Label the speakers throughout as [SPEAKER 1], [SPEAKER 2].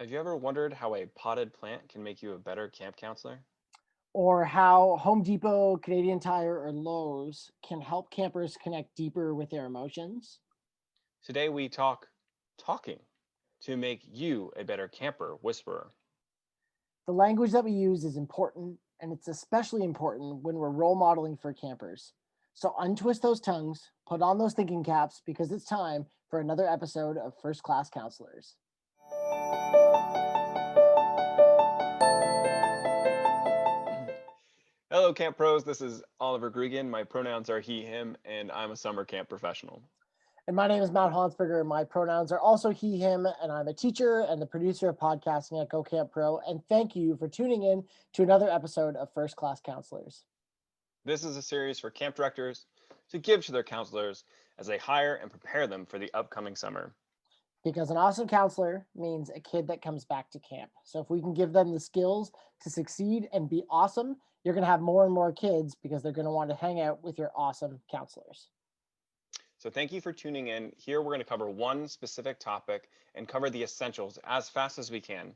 [SPEAKER 1] Have you ever wondered how a potted plant can make you a better camp counselor?
[SPEAKER 2] Or how Home Depot, Canadian Tire, or Lowe's can help campers connect deeper with their emotions.
[SPEAKER 1] Today we talk talking to make you a better camper whisperer.
[SPEAKER 2] The language that we use is important, and it's especially important when we're role modeling for campers. So untwist those tongues, put on those thinking caps, because it's time for another episode of First Class Counselors.
[SPEAKER 1] Hello, camp pros. This is Oliver Gregan. My pronouns are he, him, and I'm a summer camp professional.
[SPEAKER 2] And my name is Matt Hansberger. My pronouns are also he, him, and I'm a teacher and the producer of podcasting at Go Camp Pro. And thank you for tuning in to another episode of First Class Counselors.
[SPEAKER 1] This is a series for camp directors to give to their counselors as they hire and prepare them for the upcoming summer.
[SPEAKER 2] Because an awesome counselor means a kid that comes back to camp. So if we can give them the skills to succeed and be awesome, you're going to have more and more kids because they're going to want to hang out with your awesome counselors.
[SPEAKER 1] So thank you for tuning in. Here we're going to cover one specific topic and cover the essentials as fast as we can.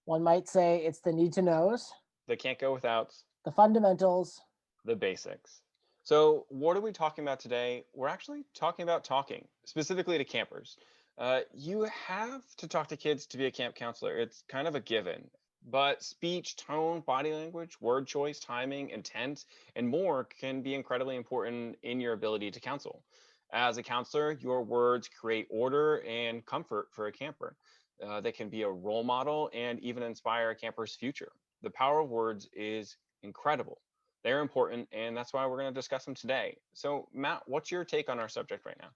[SPEAKER 2] One might say it's the need to knows,
[SPEAKER 1] They can't go without
[SPEAKER 2] the fundamentals.
[SPEAKER 1] the basics. So, what are we talking about today? We're actually talking about talking, specifically to campers. You have to talk to kids to be a camp counselor. It's kind of a given. But speech, tone, body language, word choice, timing, intent, and more can be incredibly important in your ability to counsel. As a counselor, your words create order and comfort for a camper. They can be a role model and even inspire a camper's future. The power of words is incredible. They're important, and that's why we're going to discuss them today. So, Matt, what's your take on our subject right now?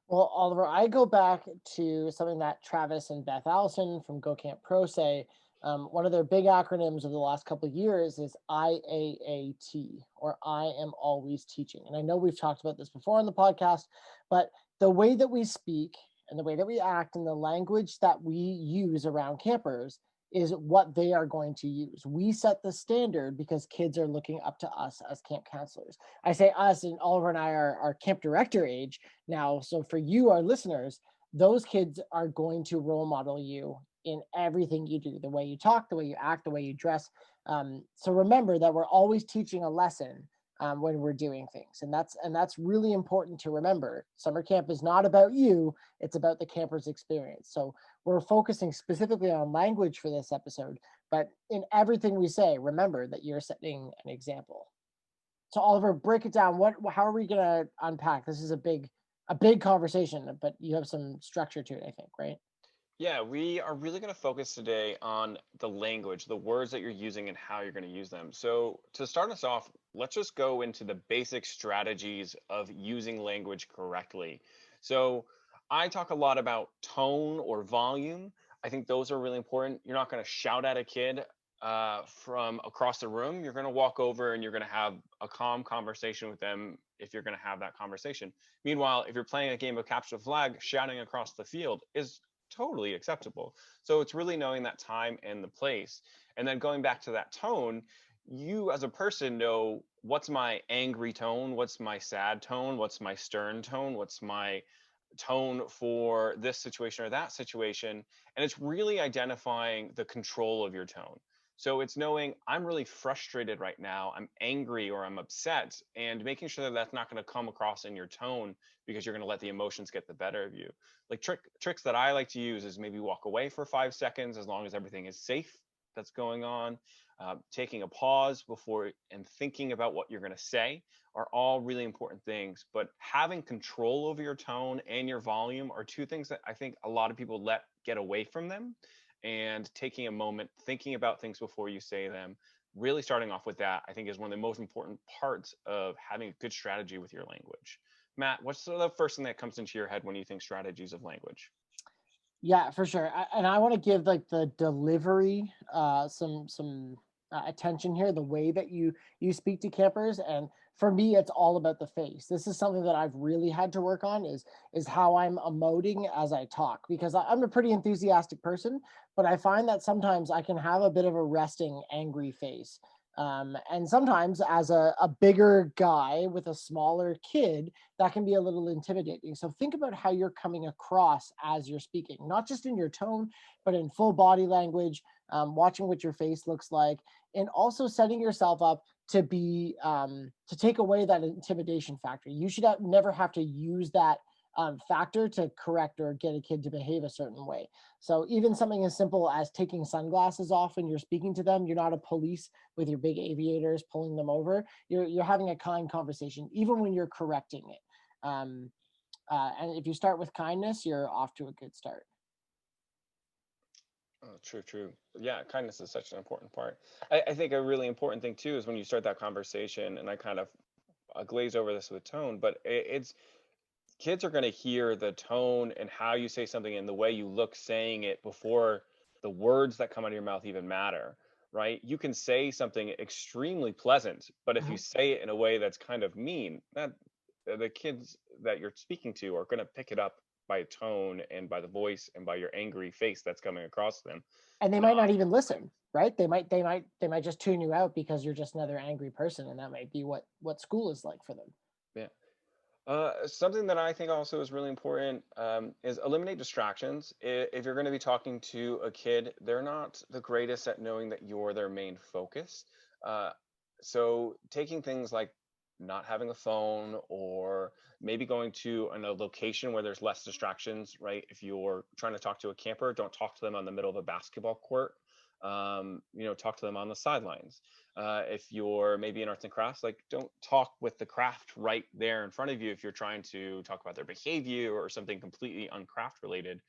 [SPEAKER 2] Well, Oliver, I go back to something that Travis and Beth Allison from Go Camp Pro say. One of their big acronyms of the last couple of years is IAAT, or I am always teaching. And I know we've talked about this before on the podcast, but the way that we speak and the way that we act and the language that we use around campers is what they are going to use. We set the standard because kids are looking up to us as camp counselors. I say us, and Oliver and I are camp director age now. So for you, our listeners, those kids are going to role model you in everything you do, the way you talk, the way you act, the way you dress. So remember that we're always teaching a lesson when we're doing things, and that's really important to remember. Summer camp is not about you; it's about the camper's experience. So we're focusing specifically on language for this episode, but in everything we say, remember that you're setting an example. So Oliver, break it down. How are we gonna unpack? This is a big conversation, but you have some structure to it, I think, right?
[SPEAKER 1] Yeah, we are really going to focus today on the language, the words that you're using, and how you're going to use them. So, to start us off, let's just go into the basic strategies of using language correctly. So, I talk a lot about tone or volume. I think those are really important. You're not going to shout at a kid from across the room. You're going to walk over and you're going to have a calm conversation with them if you're going to have that conversation. Meanwhile, if you're playing a game of capture the flag, shouting across the field is totally acceptable. So it's really knowing that time and the place. And then going back to that tone, you as a person know what's my angry tone, what's my sad tone, what's my stern tone, what's my tone for this situation or that situation. And it's really identifying the control of your tone. So it's knowing I'm really frustrated right now, I'm angry or I'm upset, and making sure that that's not going to come across in your tone because you're going to let the emotions get the better of you. Like tricks that I like to use is maybe walk away for 5 seconds as long as everything is safe that's going on. Taking a pause before and thinking about what you're going to say are all really important things. But having control over your tone and your volume are two things that I think a lot of people let get away from them. And taking a moment, thinking about things before you say them, really starting off with that, I think is one of the most important parts of having a good strategy with your language. Matt, what's the first thing that comes into your head when you think strategies of language?
[SPEAKER 2] Yeah, for sure. And I want to give like the delivery some attention here, the way that you speak to campers. And for me, it's all about the face. This is something that I've really had to work on is how I'm emoting as I talk, because I'm a pretty enthusiastic person, but I find that sometimes I can have a bit of a resting angry face. And sometimes as a bigger guy with a smaller kid, that can be a little intimidating. So think about how you're coming across as you're speaking, not just in your tone, but in full body language, watching what your face looks like, and also setting yourself up to be to take away that intimidation factor. You should never have to use that factor to correct or get a kid to behave a certain way. So even something as simple as taking sunglasses off when you're speaking to them, you're not a police with your big aviators pulling them over. You're having a kind conversation, even when you're correcting it. And if you start with kindness, you're off to a good start.
[SPEAKER 1] Oh, true, true. Yeah, kindness is such an important part. I think a really important thing too is when you start that conversation, and I kind of glaze over this with tone, but it's kids are going to hear the tone and how you say something and the way you look saying it before the words that come out of your mouth even matter, right? You can say something extremely pleasant, but if you
[SPEAKER 2] Mhm.
[SPEAKER 1] say it in a way that's kind of mean, that the kids that you're speaking to are going to pick it up by tone and by the voice and by your angry face that's coming across them.
[SPEAKER 2] And they
[SPEAKER 1] Not
[SPEAKER 2] might not even listen, right? They might just tune you out because you're just another angry person, and that might be what school is like for them.
[SPEAKER 1] yeah. Something that I think also is really important is eliminate distractions. If you're going to be talking to a kid, they're not the greatest at knowing that you're their main focus. Uh, so taking things like not having a phone or maybe going to a location where there's less distractions, right? If you're trying to talk to a camper, don't talk to them on the middle of a basketball court. Talk to them on the sidelines. If you're maybe in arts and crafts, like don't talk with the craft right there in front of you. If you're trying to talk about their behavior or something completely uncraft related,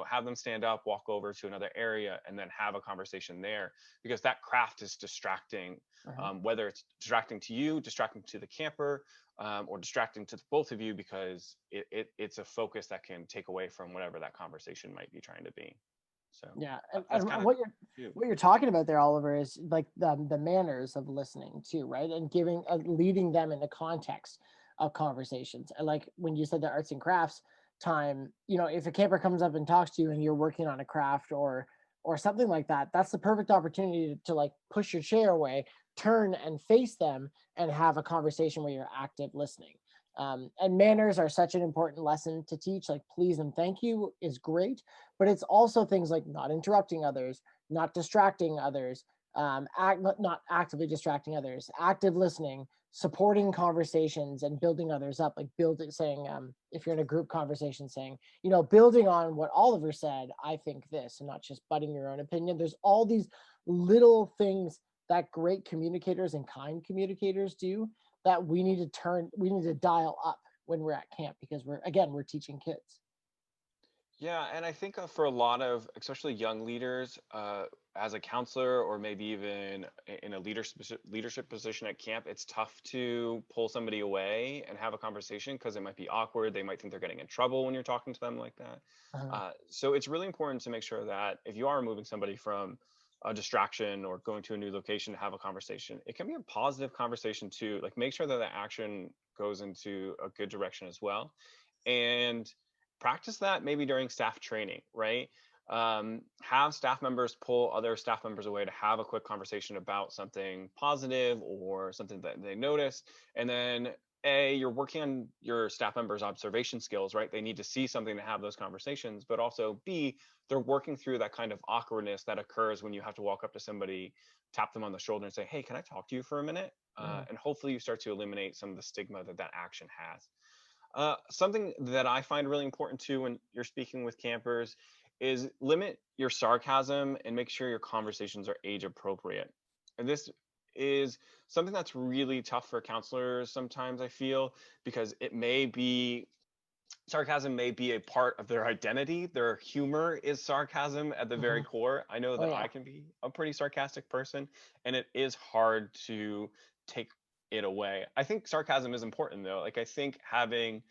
[SPEAKER 1] have them stand up, walk over to another area, and then have a conversation there, because that craft is distracting.
[SPEAKER 2] Uh-huh.
[SPEAKER 1] Whether it's distracting to you, distracting to the camper, or distracting to the both of you, because it's a focus that can take away from whatever that conversation might be trying to be. So
[SPEAKER 2] Yeah, and,
[SPEAKER 1] that's
[SPEAKER 2] and
[SPEAKER 1] kind of
[SPEAKER 2] what you're talking about there, Oliver, is like the manners of listening too, right? And giving leading them in the context of conversations. And like when you said the arts and crafts time, if a camper comes up and talks to you and you're working on a craft or something like that, that's the perfect opportunity to like push your chair away, turn and face them, and have a conversation where you're active listening. And manners are such an important lesson to teach. Like please and thank you is great, but it's also things like not interrupting others, not distracting others, not actively distracting others, active listening, supporting conversations and building others up, like building, saying, if you're in a group conversation, saying, building on what Oliver said, I think this, and not just butting your own opinion. There's all these little things that great communicators and kind communicators do that we need to dial up when we're at camp, because we're teaching kids.
[SPEAKER 1] Yeah, and I think for a lot of, especially young leaders, as a counselor or maybe even in a leadership position at camp, it's tough to pull somebody away and have a conversation because it might be awkward. They might think they're getting in trouble when you're talking to them like that.
[SPEAKER 2] Uh,
[SPEAKER 1] So it's really important to make sure that if you are removing somebody from a distraction or going to a new location to have a conversation, it can be a positive conversation too. Like make sure that the action goes into a good direction as well. And practice that maybe during staff training, right? Have staff members pull other staff members away to have a quick conversation about something positive or something that they notice. And then you're working on your staff members' observation skills, right? They need to see something to have those conversations, but also B, they're working through that kind of awkwardness that occurs when you have to walk up to somebody, tap them on the shoulder and say, hey, can I talk to you for a minute?
[SPEAKER 2] uh,
[SPEAKER 1] And hopefully you start to eliminate some of the stigma that action has. Something that I find really important too when you're speaking with campers is limit your sarcasm and make sure your conversations are age appropriate. And this is something that's really tough for counselors sometimes, I feel, because sarcasm may be a part of their identity. Their humor is sarcasm at the very
[SPEAKER 2] uh,
[SPEAKER 1] core. I know
[SPEAKER 2] oh
[SPEAKER 1] that
[SPEAKER 2] yeah.
[SPEAKER 1] I can be a pretty sarcastic person, and it is hard to take it away. I think sarcasm is important though. Like I think having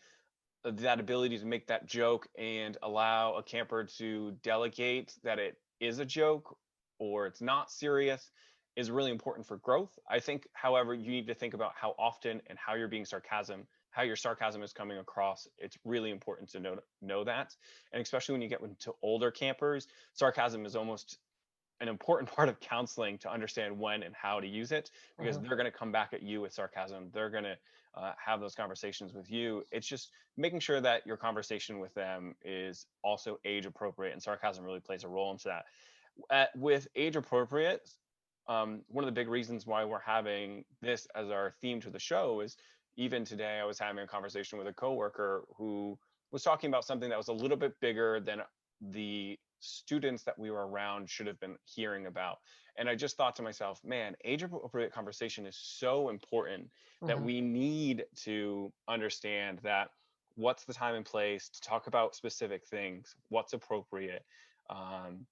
[SPEAKER 1] that ability to make that joke and allow a camper to delegate that it is a joke or it's not serious is really important for growth. I think, however, you need to think about how often and how you're being how your sarcasm is coming across. It's really important to know that. And especially when you get into older campers, sarcasm is almost an important part of counseling to understand when and how to use it, because
[SPEAKER 2] Mhm.
[SPEAKER 1] they're going to come back at you with sarcasm. They're going to have those conversations with you. It's just making sure that your conversation with them is also age appropriate, and sarcasm really plays a role into that. With age appropriate, one of the big reasons why we're having this as our theme to the show is, even today I was having a conversation with a coworker who was talking about something that was a little bit bigger than the students that we were around should have been hearing about. And I just thought to myself, man, age appropriate conversation is so important, that
[SPEAKER 2] Mhm.
[SPEAKER 1] we need to understand that what's the time and place to talk about specific things, what's appropriate. Um,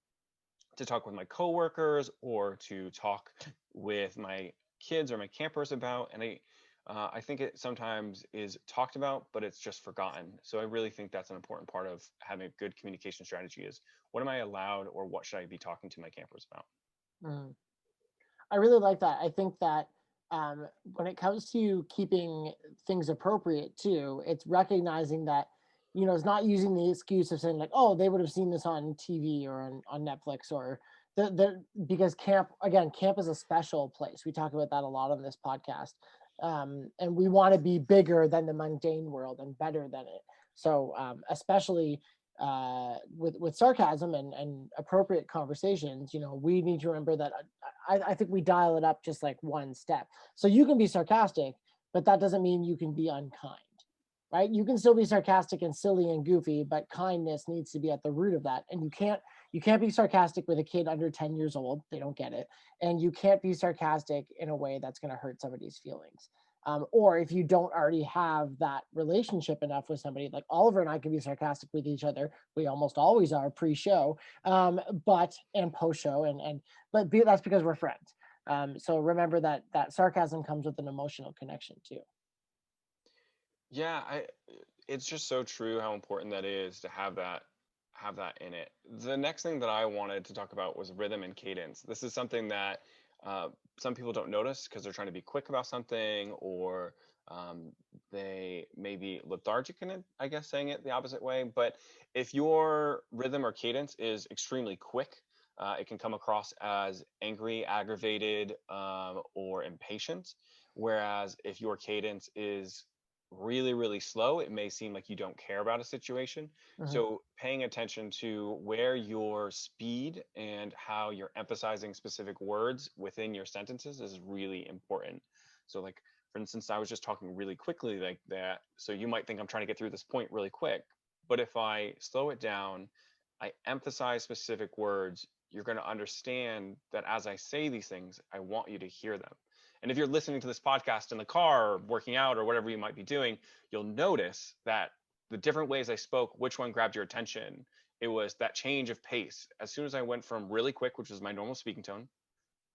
[SPEAKER 1] to talk with my coworkers or to talk with my kids or my campers about. And I think it sometimes is talked about, but it's just forgotten. So I really think that's an important part of having a good communication strategy is, what am I allowed, or what should I be talking to my campers about?
[SPEAKER 2] Mhm. I really like that. I think that when it comes to keeping things appropriate too, it's recognizing that, it's not using the excuse of saying like, oh, they would have seen this on TV or on Netflix or because camp is a special place. We talk about that a lot on this podcast. And we want to be bigger than the mundane world and better than it. So especially with sarcasm and appropriate conversations, we need to remember that I think we dial it up just like one step. So you can be sarcastic, but that doesn't mean you can be unkind, right? You can still be sarcastic and silly and goofy, but kindness needs to be at the root of that. And you can't be sarcastic with a kid under 10 years old. They don't get it. And you can't be sarcastic in a way that's going to hurt somebody's feelings. Or if you don't already have that relationship enough with somebody, like Oliver and I can be sarcastic with each other. We almost always are pre-show, but and post-show, but that's because we're friends. So remember that sarcasm comes with an emotional connection too.
[SPEAKER 1] Yeah, it's just so true how important that is to have that in it. The next thing that I wanted to talk about was rhythm and cadence. This is something that uh, some people don't notice because they're trying to be quick about something, or um, they may be lethargic in it, I guess, saying it the opposite way. But if your rhythm or cadence is extremely quick, it can come across as angry, aggravated, or impatient. Whereas if your cadence is really, really slow, it may seem like you don't care about a situation.
[SPEAKER 2] Mhm.
[SPEAKER 1] So, paying attention to where your speed and how you're emphasizing specific words within your sentences is really important. So, like, for instance, I was just talking really quickly like that. So, you might think I'm trying to get through this point really quick. But if I slow it down, I emphasize specific words, you're going to understand that as I say these things, I want you to hear them. And if you're listening to this podcast in the car or working out or whatever you might be doing, you'll notice that the different ways I spoke, which one grabbed your attention. It was that change of pace. As soon as I went from really quick, which is my normal speaking tone,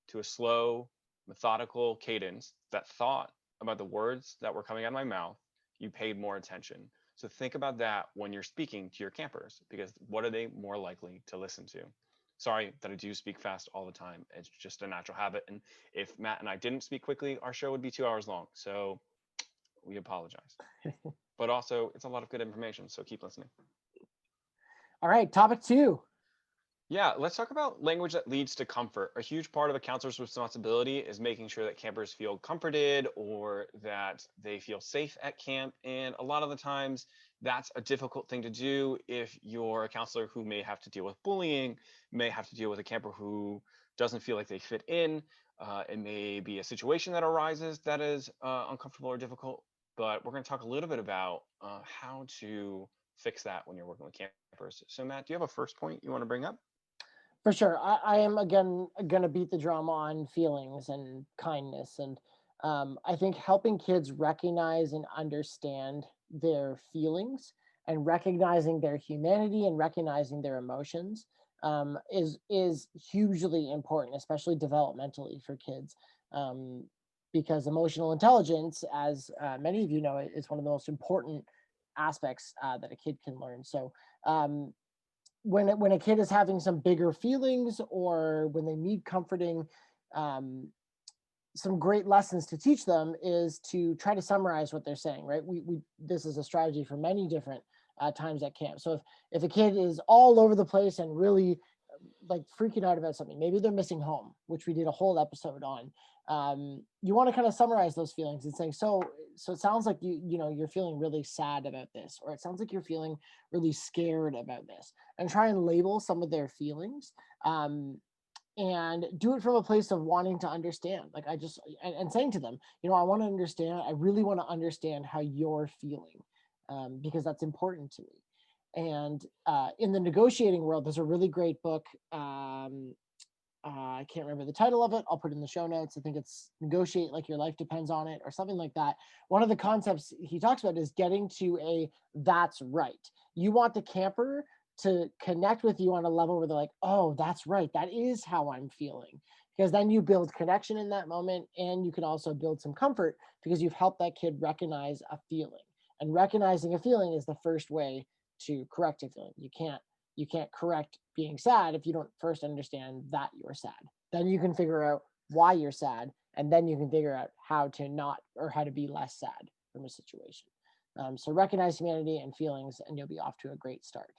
[SPEAKER 1] to a slow, methodical cadence that thought about the words that were coming out of my mouth, you paid more attention. So think about that when you're speaking to your campers, because what are they more likely to listen to? Sorry that I do speak fast all the time. It's just a natural habit. And if Matt and I didn't speak quickly, our show would be 2 hours long. So we apologize. But also, it's a lot of good information. So keep listening.
[SPEAKER 2] All right, topic two.
[SPEAKER 1] Yeah, let's talk about language that leads to comfort. A huge part of a counselor's responsibility is making sure that campers feel comforted or that they feel safe at camp. And a lot of the times, that's a difficult thing to do if you're a counselor who may have to deal with bullying, may have to deal with a camper who doesn't feel like they fit in. It may be a situation that arises that is uncomfortable or difficult. But we're going to talk a little bit about how to fix that when you're working with campers. So, Matt, do you have a first point you want to bring up?
[SPEAKER 2] For sure. I am again gonna beat the drum on feelings and kindness. And I think helping kids recognize and understand their feelings and recognizing their humanity and recognizing their emotions is hugely important, especially developmentally for kids. Because emotional intelligence, as many of you know, is one of the most important aspects that a kid can learn. So um, when a kid is having some bigger feelings or when they need comforting, um, some great lessons to teach them is to try to summarize what they're saying. Right? We this is a strategy for many different times at camp. So if a kid is all over the place and really like freaking out about something. Maybe they're missing home, which we did a whole episode on. You want to kind of summarize those feelings and saying, so it sounds like you're feeling really sad about this, or it sounds like you're feeling really scared about this, and try and label some of their feelings. And do it from a place of wanting to understand. Like and saying to them, I want to understand. I really want to understand how you're feeling, because that's important to me. And in the negotiating world, there's a really great book. I can't remember the title of it. I'll put it in the show notes. I think it's Negotiate Like Your Life Depends on It, or something like that. One of the concepts he talks about is getting to a that's right. You want the camper to connect with you on a level where they're like, oh, that's right. That is how I'm feeling. Because then you build connection in that moment, and you can also build some comfort because you've helped that kid recognize a feeling. And recognizing a feeling is the first way to correct a feeling. You can't correct being sad if you don't first understand that you're sad. Then you can figure out why you're sad, and then you can figure out how to be less sad from a situation. So recognize humanity and feelings, and you'll be off to a great start.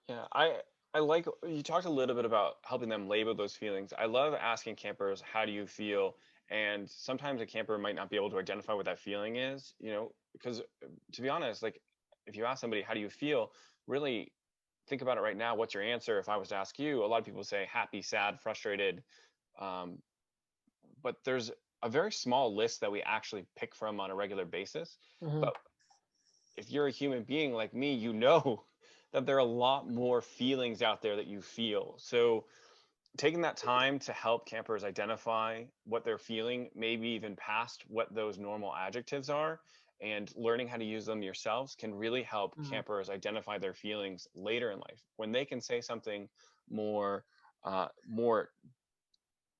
[SPEAKER 1] Yeah, I like you talked a little bit about helping them label those feelings. I love asking campers, how do you feel? And sometimes a camper might not be able to identify what that feeling is, because to be honest, like if you ask somebody, how do you feel? Really think about it right now. What's your answer? If I was to ask you, a lot of people say happy, sad, frustrated. Um, but there's a very small list that we actually pick from on a regular basis.
[SPEAKER 2] Mm-hmm.
[SPEAKER 1] But if you're a human being like me, that there are a lot more feelings out there that you feel. So taking that time to help campers identify what they're feeling, maybe even past what those normal adjectives are, and learning how to use them yourselves can really help campers identify their feelings later in life when they can say something more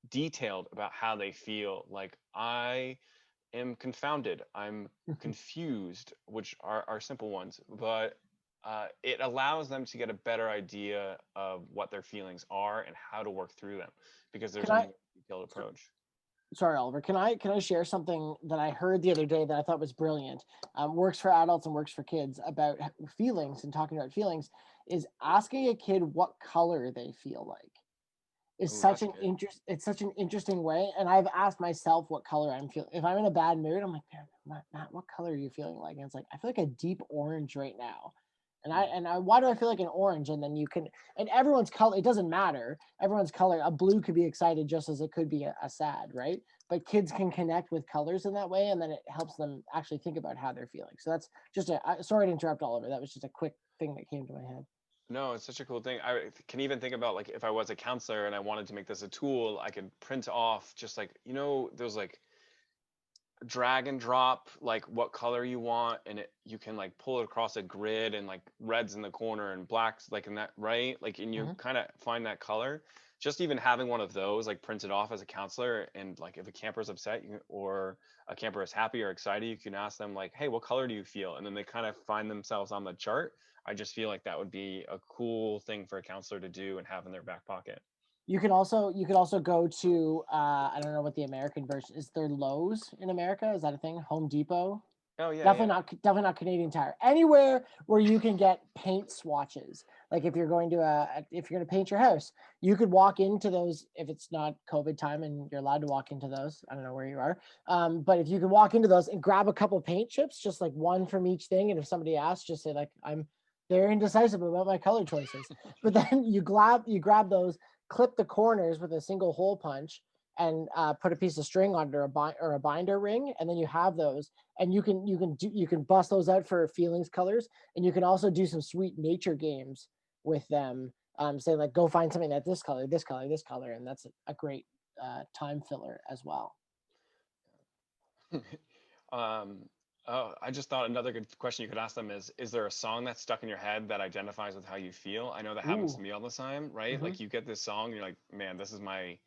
[SPEAKER 1] detailed about how they feel. Like, I am confounded, I'm confused, which are simple ones, but it allows them to get a better idea of what their feelings are and how to work through them, because there's a more detailed approach.
[SPEAKER 2] Sorry, Oliver. Can I share something that I heard the other day that I thought was brilliant? Works for adults and works for kids about feelings, and talking about feelings is asking a kid what color they feel like. It's such an interesting way. And I've asked myself what color I'm feeling. If I'm in a bad mood, I'm like, Matt, what color are you feeling like? And it's like, I feel like a deep orange right now. And why do I feel like an orange? And then and everyone's color, it doesn't matter. Everyone's color, a blue could be excited just as it could be a sad, right? But kids can connect with colors in that way, and then it helps them actually think about how they're feeling. So that's just sorry to interrupt, Oliver. That was just a quick thing that came to my head.
[SPEAKER 1] No, it's such a cool thing. I can even think about, like, if I was a counselor and I wanted to make this a tool, I could print off just like, those like drag and drop, like what color you want, and you can like pull it across a grid, and like red's in the corner and black's like in that, right? Like, and you kind of find that color. Just even having one of those like printed off as a counselor, and like if a camper's upset, or a camper is happy or excited, you can ask them like, hey, what color do you feel? And then they kind of find themselves on the chart. I just feel like that would be a cool thing for a counselor to do and have in their back pocket.
[SPEAKER 2] You could also go to I don't know what the American version is. There Lowe's in America? Is that a thing? Home Depot?
[SPEAKER 1] Oh yeah,
[SPEAKER 2] Definitely not Canadian Tire. Anywhere where you can get paint swatches. Like if you're going to paint your house, you could walk into those if it's not COVID time and you're allowed to walk into those. I don't know where you are. But if you can walk into those and grab a couple paint chips, just like one from each thing, and if somebody asks, just say like, they're indecisive about my color choices. But then you grab those, clip the corners with a single hole punch, and put a piece of string under a binder ring, and then you have those, and you can bust those out for feelings colors, and you can also do some sweet nature games with them. Say like, go find something that's this color, this color, this color, and that's a great time filler as well.
[SPEAKER 1] Oh, I just thought another good question you could ask them is there a song that's stuck in your head that identifies with how you feel? I know that happens to me all the time, right? Like you get this song and you're like, man, this is my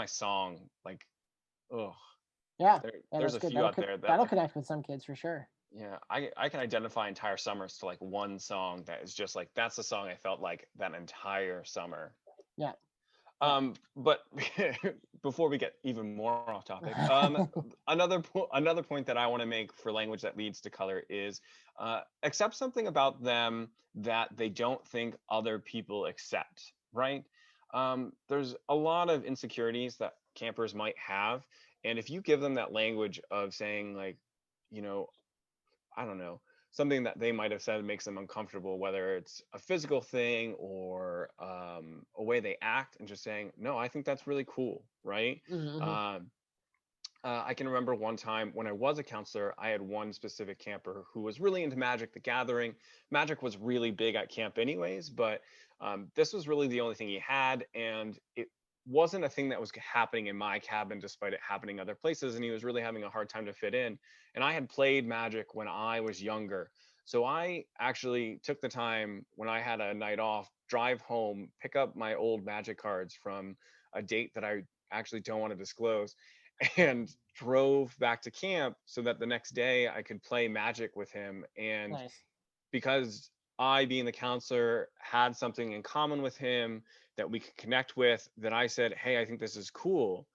[SPEAKER 1] song. Like, oh,
[SPEAKER 2] yeah,
[SPEAKER 1] there's a few out there
[SPEAKER 2] that'll connect with some kids for sure.
[SPEAKER 1] Yeah, I can identify entire summers to like one song that is just like, that's the song I felt like that entire summer.
[SPEAKER 2] Yeah. Yeah.
[SPEAKER 1] But before we get even more off topic, another point that I want to make for language that leads to color is accept something about them that they don't think other people accept, right? There's a lot of insecurities that campers might have, and if you give them that language of saying like, you know, I don't know, something that they might have said makes them uncomfortable, whether it's a physical thing or a way they act, and just saying, no, I think that's really cool, right?
[SPEAKER 2] Mm-hmm.
[SPEAKER 1] Um, I can remember one time when I was a counselor, I had one specific camper who was really into Magic the Gathering. Magic was really big at camp, anyways, but this was really the only thing he had. And it wasn't a thing that was happening in my cabin, despite it happening other places. And he was really having a hard time to fit in. And I had played Magic when I was younger. So I actually took the time when I had a night off, drive home, pick up my old Magic cards from a date that I actually don't want to disclose, and drove back to camp so that the next day I could play Magic with him. And
[SPEAKER 2] Nice.
[SPEAKER 1] because I, being the counselor, had something in common with him that we could connect with, that I said, hey, I think this is cool.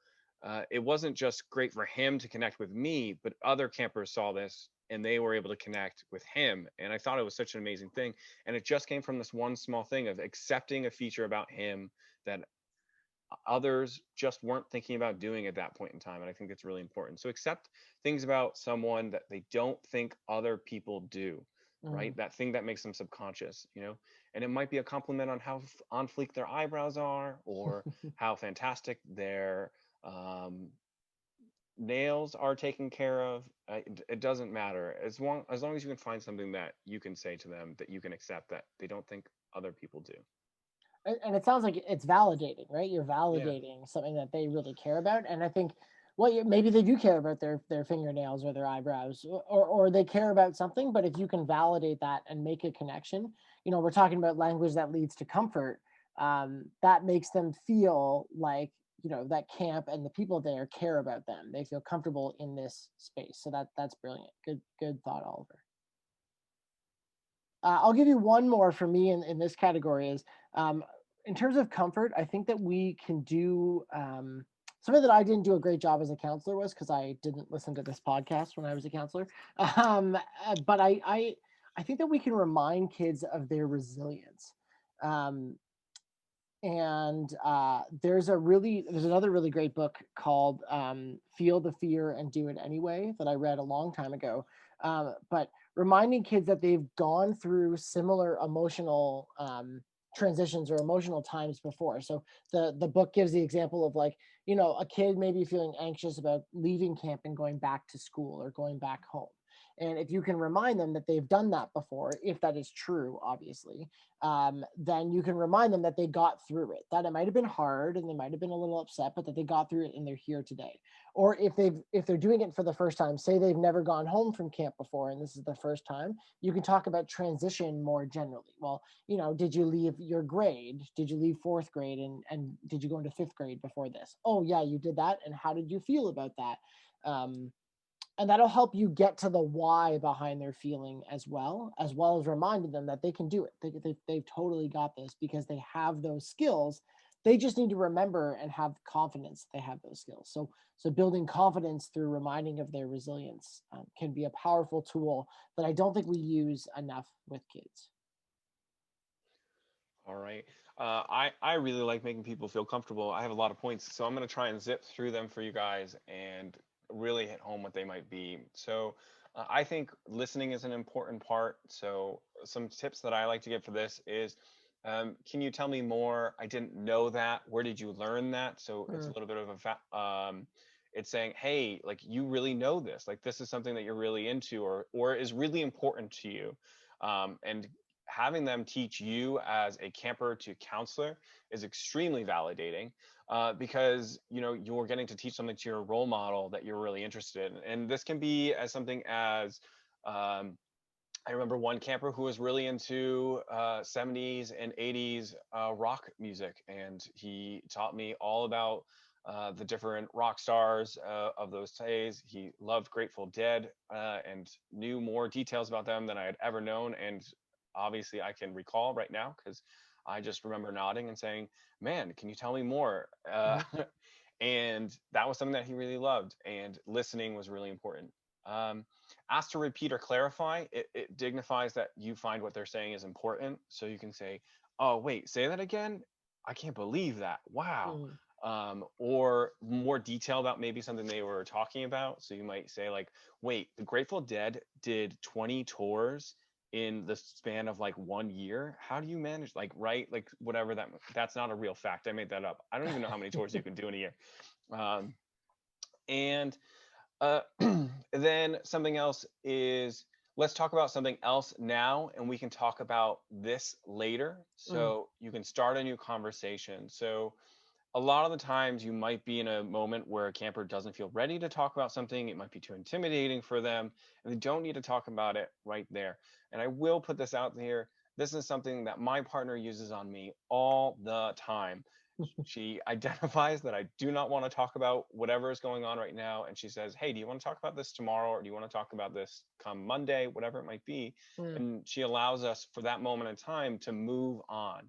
[SPEAKER 1] It wasn't just great for him to connect with me, but other campers saw this and they were able to connect with him. And I thought it was such an amazing thing. And it just came from this one small thing of accepting a feature about him that others just weren't thinking about doing at that point in time. And I think it's really important. So accept things about someone that they don't think other people do,
[SPEAKER 2] Mm-hmm.
[SPEAKER 1] right? That thing that makes them subconscious, you know? And it might be a compliment on how on fleek their eyebrows are, or how fantastic their nails are taken care of. It doesn't matter, as long as you can find something that you can say to them that you can accept that they don't think other people do.
[SPEAKER 2] And it sounds like it's validating, right? You're
[SPEAKER 1] Yeah.
[SPEAKER 2] validating something that they really care about. And I think, well, maybe they do care about their fingernails or their eyebrows, or they care about something. But if you can validate that and make a connection, we're talking about language that leads to comfort. That makes them feel like, that camp and the people there care about them. They feel comfortable in this space. So that's brilliant. Good thought, Oliver. I'll give you one more for me in this category is, um, in terms of comfort, I think that we can do, something that I didn't do a great job as a counselor was because I didn't listen to this podcast when I was a counselor. But I think that we can remind kids of their resilience. Um, and there's another really great book called, Feel the Fear and Do It Anyway, that I read a long time ago. But reminding kids that they've gone through similar emotional, transitions or emotional times before. So the book gives the example of, like, a kid maybe feeling anxious about leaving camp and going back to school or going back home. And if you can remind them that they've done that before, if that is true, obviously, then you can remind them that they got through it, that it might have been hard and they might have been a little upset, but that they got through it and they're here today. Or if they're doing it for the first time, say they've never gone home from camp before and this is the first time, you can talk about transition more generally. Well, did you leave your grade? Did you leave fourth grade, and did you go into fifth grade before this? Oh yeah, you did that. And how did you feel about that? And that'll help you get to the why behind their feeling, as well as reminding them that they can do it. They've totally got this because they have those skills. They just need to remember and have confidence they have those skills. So building confidence through reminding of their resilience, can be a powerful tool that I don't think we use enough with kids.
[SPEAKER 1] All right. I really like making people feel comfortable. I have a lot of points, so I'm going to try and zip through them for you guys and really hit home what they might be. So I think listening is an important part. So some tips that I like to give for this is, can you tell me more? I didn't know that. Where did you learn that? So it's a
[SPEAKER 2] Mm,
[SPEAKER 1] little bit of it's saying, hey, like, you really know this. Like, this is something that you're really into, or is really important to you. And having them teach you as a camper to counselor is extremely validating, because you're getting to teach something to your role model that you're really interested in. And this can be as something as, I remember one camper who was really into 70s and 80s rock music, and he taught me all about the different rock stars of those days. He loved Grateful Dead, and knew more details about them than I had ever known. And obviously, I can recall right now because I just remember nodding and saying, man, can you tell me more?
[SPEAKER 2] Hmm.
[SPEAKER 1] And that was something that he really loved. And listening was really important. Um, Ask to repeat or clarify, it dignifies that you find what they're saying is important. So you can say, oh, wait, say that again? I can't believe that. Wow.
[SPEAKER 2] Hmm.
[SPEAKER 1] Or more detail about maybe something they were talking about. So you might say, like, wait, the Grateful Dead did 20 tours in the span of like 1 year. How do you manage, like, right? Like, whatever that's not a real fact. I made that up. I don't even know how many tours you can do in a year. Um, and uh, then something else is, let's talk about something else now, and we can talk about this later.
[SPEAKER 2] Hmm.
[SPEAKER 1] So you can start a new conversation. So a lot of the times you might be in a moment where a camper doesn't feel ready to talk about something. It might be too intimidating for them, and they don't need to talk about it right there. And I will put this out there. This is something that my partner uses on me all the time. She identifies that I do not want to talk about whatever is going on right now. And she says, hey, do you want to talk about this tomorrow? Or do you want to talk about this come Monday, whatever it might be?
[SPEAKER 2] Hmm.
[SPEAKER 1] And she allows us for that moment in time to move on.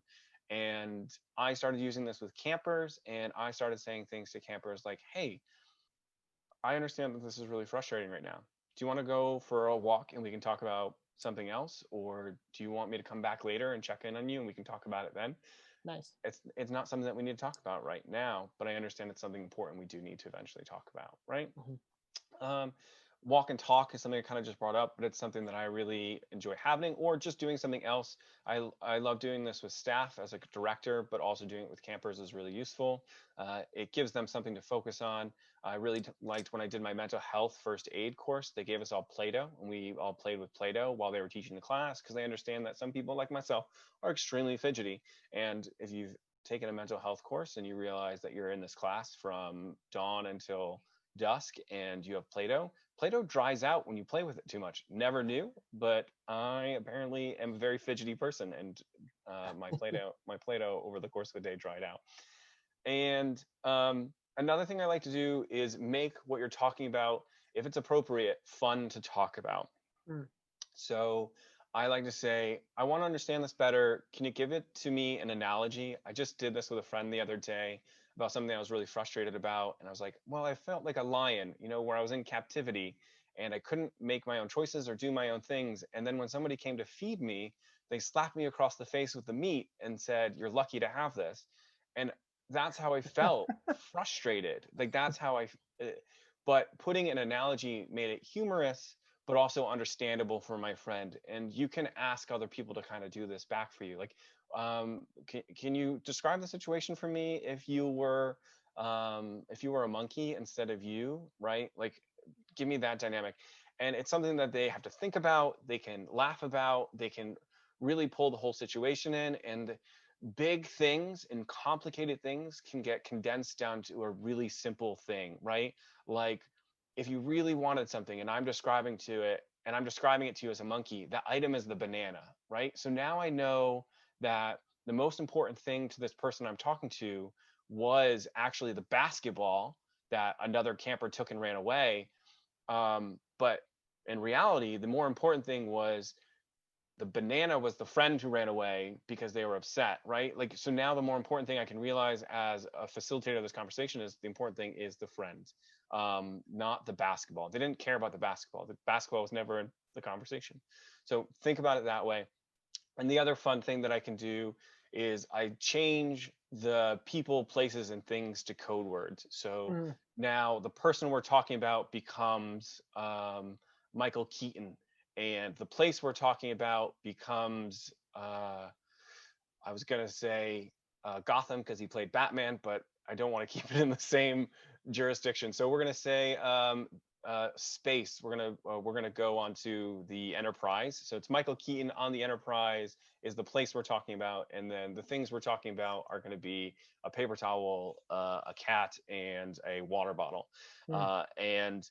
[SPEAKER 1] And I started using this with campers, and I started saying things to campers like, hey, I understand that this is really frustrating right now. Do you want to go for a walk and we can talk about something else? Or do you want me to come back later and check in on you and we can talk about it then?
[SPEAKER 2] Nice.
[SPEAKER 1] It's not something that we need to talk about right now, but I understand it's something important we do need to eventually talk about, right?
[SPEAKER 2] Hmm.
[SPEAKER 1] Um, Walk and talk is something I kind of just brought up, but it's something that I really enjoy happening, or just doing something else. I love doing this with staff as a director, but also doing it with campers is really useful. It gives them something to focus on. I really liked when I did my mental health first aid course. They gave us all Play-Doh, and we all played with Play-Doh while they were teaching the class, because they understand that some people, like myself, are extremely fidgety. And if you've taken a mental health course and you realize that you're in this class from dawn until dusk and you have Play-Doh, Play-Doh dries out when you play with it too much. Never knew, but I apparently am a very fidgety person, and my Play-Doh over the course of the day dried out. And another thing I like to do is make what you're talking about, if it's appropriate, fun to talk about.
[SPEAKER 2] Hmm.
[SPEAKER 1] So I like to say, I want to understand this better. Can you give it to me an analogy? I just did this with a friend the other day about something I was really frustrated about. And I was like, well, I felt like a lion, where I was in captivity and I couldn't make my own choices or do my own things. And then when somebody came to feed me, they slapped me across the face with the meat and said, you're lucky to have this. And that's how I felt, frustrated. Like, that's how but putting an analogy made it humorous but also understandable for my friend. And you can ask other people to kind of do this back for you. Like, can you describe the situation for me if you were a monkey instead of you, right? Like, give me that dynamic. And it's something that they have to think about, they can laugh about, they can really pull the whole situation in. And big things and complicated things can get condensed down to a really simple thing, right? Like, if you really wanted something and I'm describing it to you as a monkey, the item is the banana, right? So now I know that the most important thing to this person I'm talking to was actually the basketball that another camper took and ran away. But in reality, the more important thing was the banana was the friend who ran away because they were upset, right? Like, so now the more important thing I can realize as a facilitator of this conversation is the important thing is the friend, not the basketball. They didn't care about the basketball. The basketball was never in the conversation. So think about it that way. And the other fun thing that I can do is I change the people, places, and things to code words. So
[SPEAKER 2] Hmm.
[SPEAKER 1] now the person we're talking about becomes Michael Keaton, and the place we're talking about becomes I was gonna say Gotham because he played Batman, but I don't want to keep it in the same jurisdiction. So we're gonna say space. We're gonna go on to the Enterprise. So it's Michael Keaton on the Enterprise is the place we're talking about, and then the things we're talking about are going to be a paper towel, a cat, and a water bottle.
[SPEAKER 2] Hmm.
[SPEAKER 1] And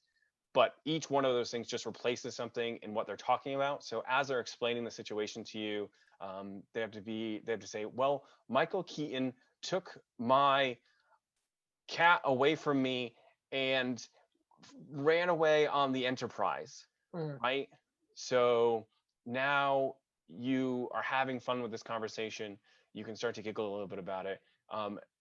[SPEAKER 1] but each one of those things just replaces something in what they're talking about. So as they're explaining the situation to you, they have to say, well, Michael Keaton took my cat away from me and ran away on the Enterprise,
[SPEAKER 2] Hmm.
[SPEAKER 1] right? So now you are having fun with this conversation. you can start to giggle a little bit about it.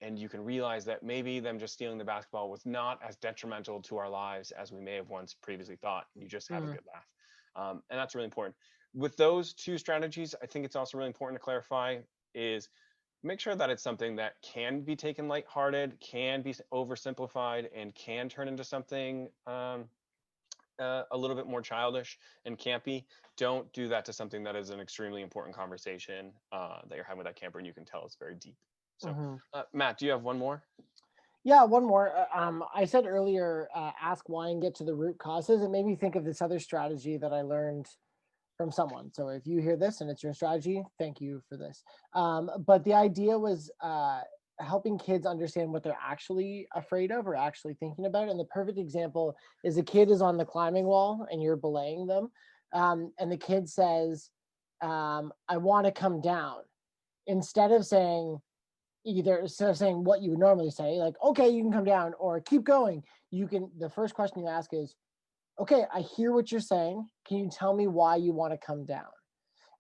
[SPEAKER 1] And you can realize that maybe them just stealing the basketball was not as detrimental to our lives as we may have once previously thought. You just had a
[SPEAKER 2] Mm,
[SPEAKER 1] good laugh. And that's really important. With those two strategies, I think it's also really important to clarify is make sure that it's something that can be taken lighthearted, can be oversimplified, and can turn into something a little bit more childish and campy. Don't do that to something that is an extremely important conversation that you're having with that camper, and you can tell it's very deep. So,
[SPEAKER 2] mhm.
[SPEAKER 1] Matt, do you have one more?
[SPEAKER 2] Yeah, one more. I said earlier, ask why and get to the root causes. It made me think of this other strategy that I learned from someone. So if you hear this and it's your strategy, thank you for this. But the idea was helping kids understand what they're actually afraid of or actually thinking about. And the perfect example is a kid is on the climbing wall and you're belaying them. And the kid says, I want to come down. Instead of saying, what you would normally say, like, okay, you can come down or keep going, the first question you ask is, okay, I hear what you're saying. Can you tell me why you want to come down?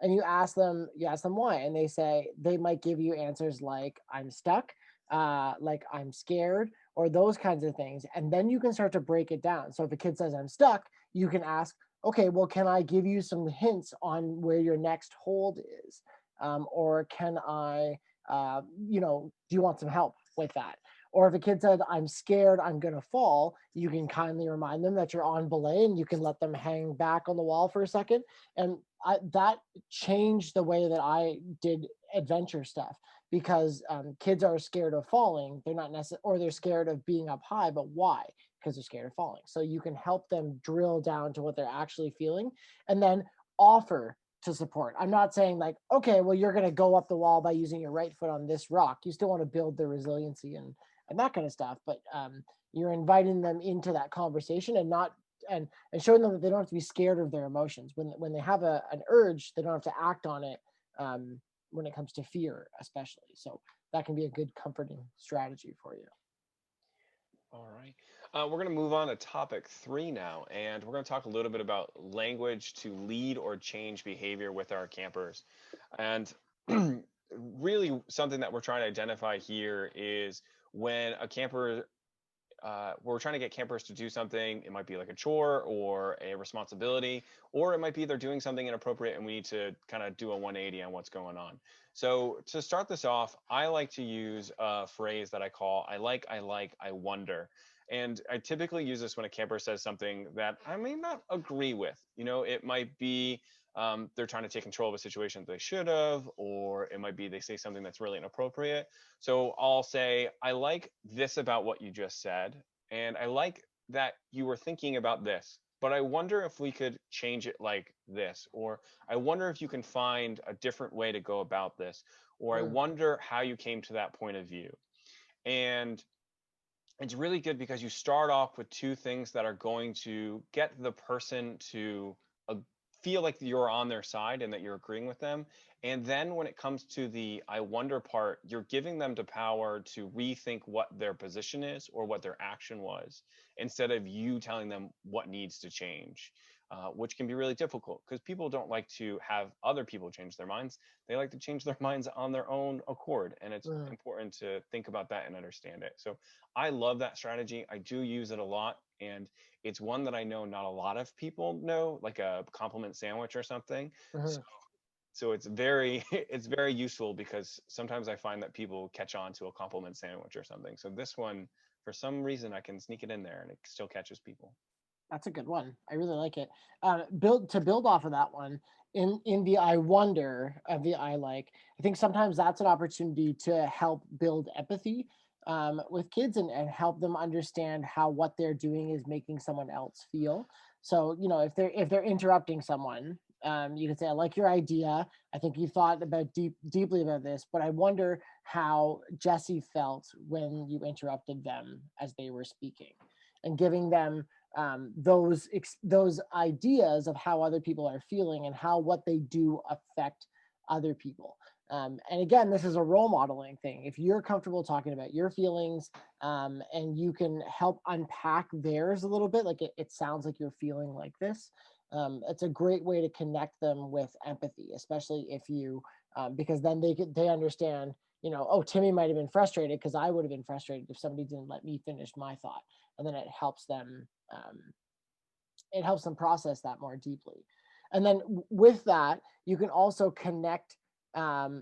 [SPEAKER 2] And you ask them why, and they might give you answers like, I'm stuck, like I'm scared, or those kinds of things. And then you can start to break it down. So if a kid says, I'm stuck, you can ask, okay, well, can I give you some hints on where your next hold is? Or can I, do you want some help with that? Or if a kid said, I'm scared, I'm going to fall, you can kindly remind them that you're on belay and you can let them hang back on the wall for a second. And that changed the way that I did adventure stuff, because kids are scared of falling. They're not necessarily, or they're scared of being up high, but why? Because they're scared of falling. So you can help them drill down to what they're actually feeling and then offer to support. I'm not saying like, okay, well, you're going to go up the wall by using your right foot on this rock. You still want to build their resiliency and that kind of stuff. But you're inviting them into that conversation and not and showing them that they don't have to be scared of their emotions. When they have an urge, they don't have to act on it when it comes to fear, especially. So that can be a good comforting strategy for you.
[SPEAKER 1] All right. We're going to move on to topic 3 now, and we're going to talk a little bit about language to lead or change behavior with our campers. And really, something that we're trying to identify here is when a camper we're trying to get campers to do something. It might be like a chore or a responsibility, or it might be they're doing something inappropriate and we need to kind of do a 180 on what's going on. So to start this off, I like to use a phrase that I call I wonder. And I typically use this when a camper says something that I may not agree with. It might be they're trying to take control of a situation that they should have, or it might be they say something that's really inappropriate. So I'll say, I like this about what you just said. And I like that you were thinking about this, but I wonder if we could change it like this. Or I wonder if you can find a different way to go about this. Or I
[SPEAKER 2] Mm,
[SPEAKER 1] wonder how you came to that point of view. And it's really good because you start off with two things that are going to get the person to uh, feel like you're on their side and that you're agreeing with them. And then when it comes to the I wonder part, you're giving them the power to rethink what their position is or what their action was, instead of you telling them what needs to change, which can be really difficult because people don't like to have other people change their minds. They like to change their minds on their own accord. And it's
[SPEAKER 2] mm,
[SPEAKER 1] important to think about that and understand it. So I love that strategy. I do use it a lot. And it's one that I know not a lot of people know, like a compliment sandwich or something. So,
[SPEAKER 2] mhm.
[SPEAKER 1] so it's very it's very useful because sometimes I find that people catch on to a compliment sandwich or something. So this one, for some reason, I can sneak it in there and it still catches people.
[SPEAKER 2] That's a good one. I really like it. Build off of that one in the I wonder of the I like. I think sometimes that's an opportunity to help build empathy with kids and help them understand how what they're doing is making someone else feel. So if they're interrupting someone, you can say, I like your idea. I think you thought about deeply about this, but I wonder how Jesse felt when you interrupted them as they were speaking, and giving them those ideas of how other people are feeling and how what they do affect other people. And again, this is a role modeling thing. If you're comfortable talking about your feelings and you can help unpack theirs a little bit, like it sounds like you're feeling like this. It's a great way to connect them with empathy, especially if you because then they understand, oh, Timmy might have been frustrated because I would have been frustrated if somebody didn't let me finish my thought, and then it helps them process that more deeply. And then with that, you can also connect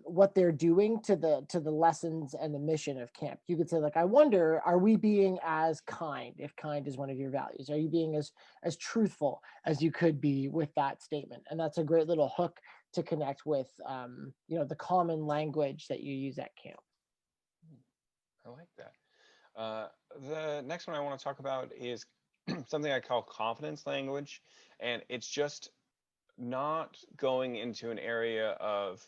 [SPEAKER 2] what they're doing to the lessons and the mission of camp. You could say, like, I wonder, are we being as kind, if kind is one of your values? Are you being as truthful as you could be with that statement? And that's a great little hook to connect with, the common language that you use at camp.
[SPEAKER 1] I like that. The next one I want to talk about is something I call confidence language. And it's just not going into an area of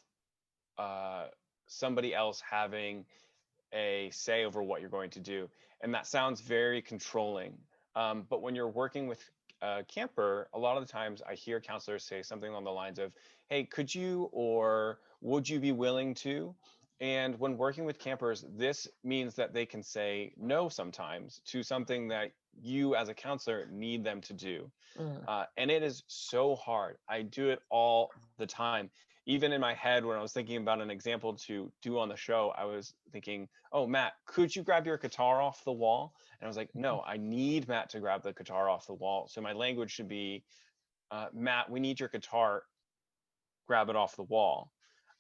[SPEAKER 1] somebody else having a say over what you're going to do. And that sounds very controlling. But when you're working with a camper, a lot of the times I hear counselors say something along the lines of, hey, could you or would you be willing to? And when working with campers, this means that they can say no sometimes to something that you as a counselor need them to do.
[SPEAKER 2] Mm.
[SPEAKER 1] And it is so hard. I do it all the time. Even in my head, when I was thinking about an example to do on the show, I was thinking, oh, Matt, could you grab your guitar off the wall? And I was like, no, I need Matt to grab the guitar off the wall. So my language should be, Matt, we need your guitar, grab it off the wall.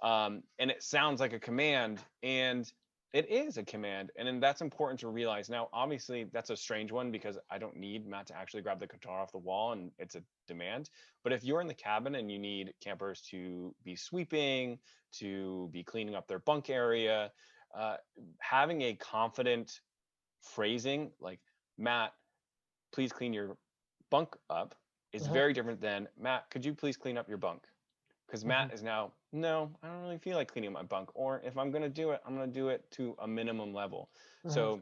[SPEAKER 1] And it sounds like a command, and it is a command. And then that's important to realize. Now, obviously, that's a strange one because I don't need Matt to actually grab the guitar off the wall, and it's a demand. But if you're in the cabin and you need campers to be sweeping, to be cleaning up their bunk area, uh, having a confident phrasing like, Matt, please clean your bunk up, is
[SPEAKER 2] Uh-huh.
[SPEAKER 1] very different than, Matt, could you please clean up your bunk? Because
[SPEAKER 2] Mhm.
[SPEAKER 1] Matt is now, no, I don't really feel like cleaning my bunk. Or if I'm going to do it, I'm going to do it to a minimum level.
[SPEAKER 2] Mhm.
[SPEAKER 1] So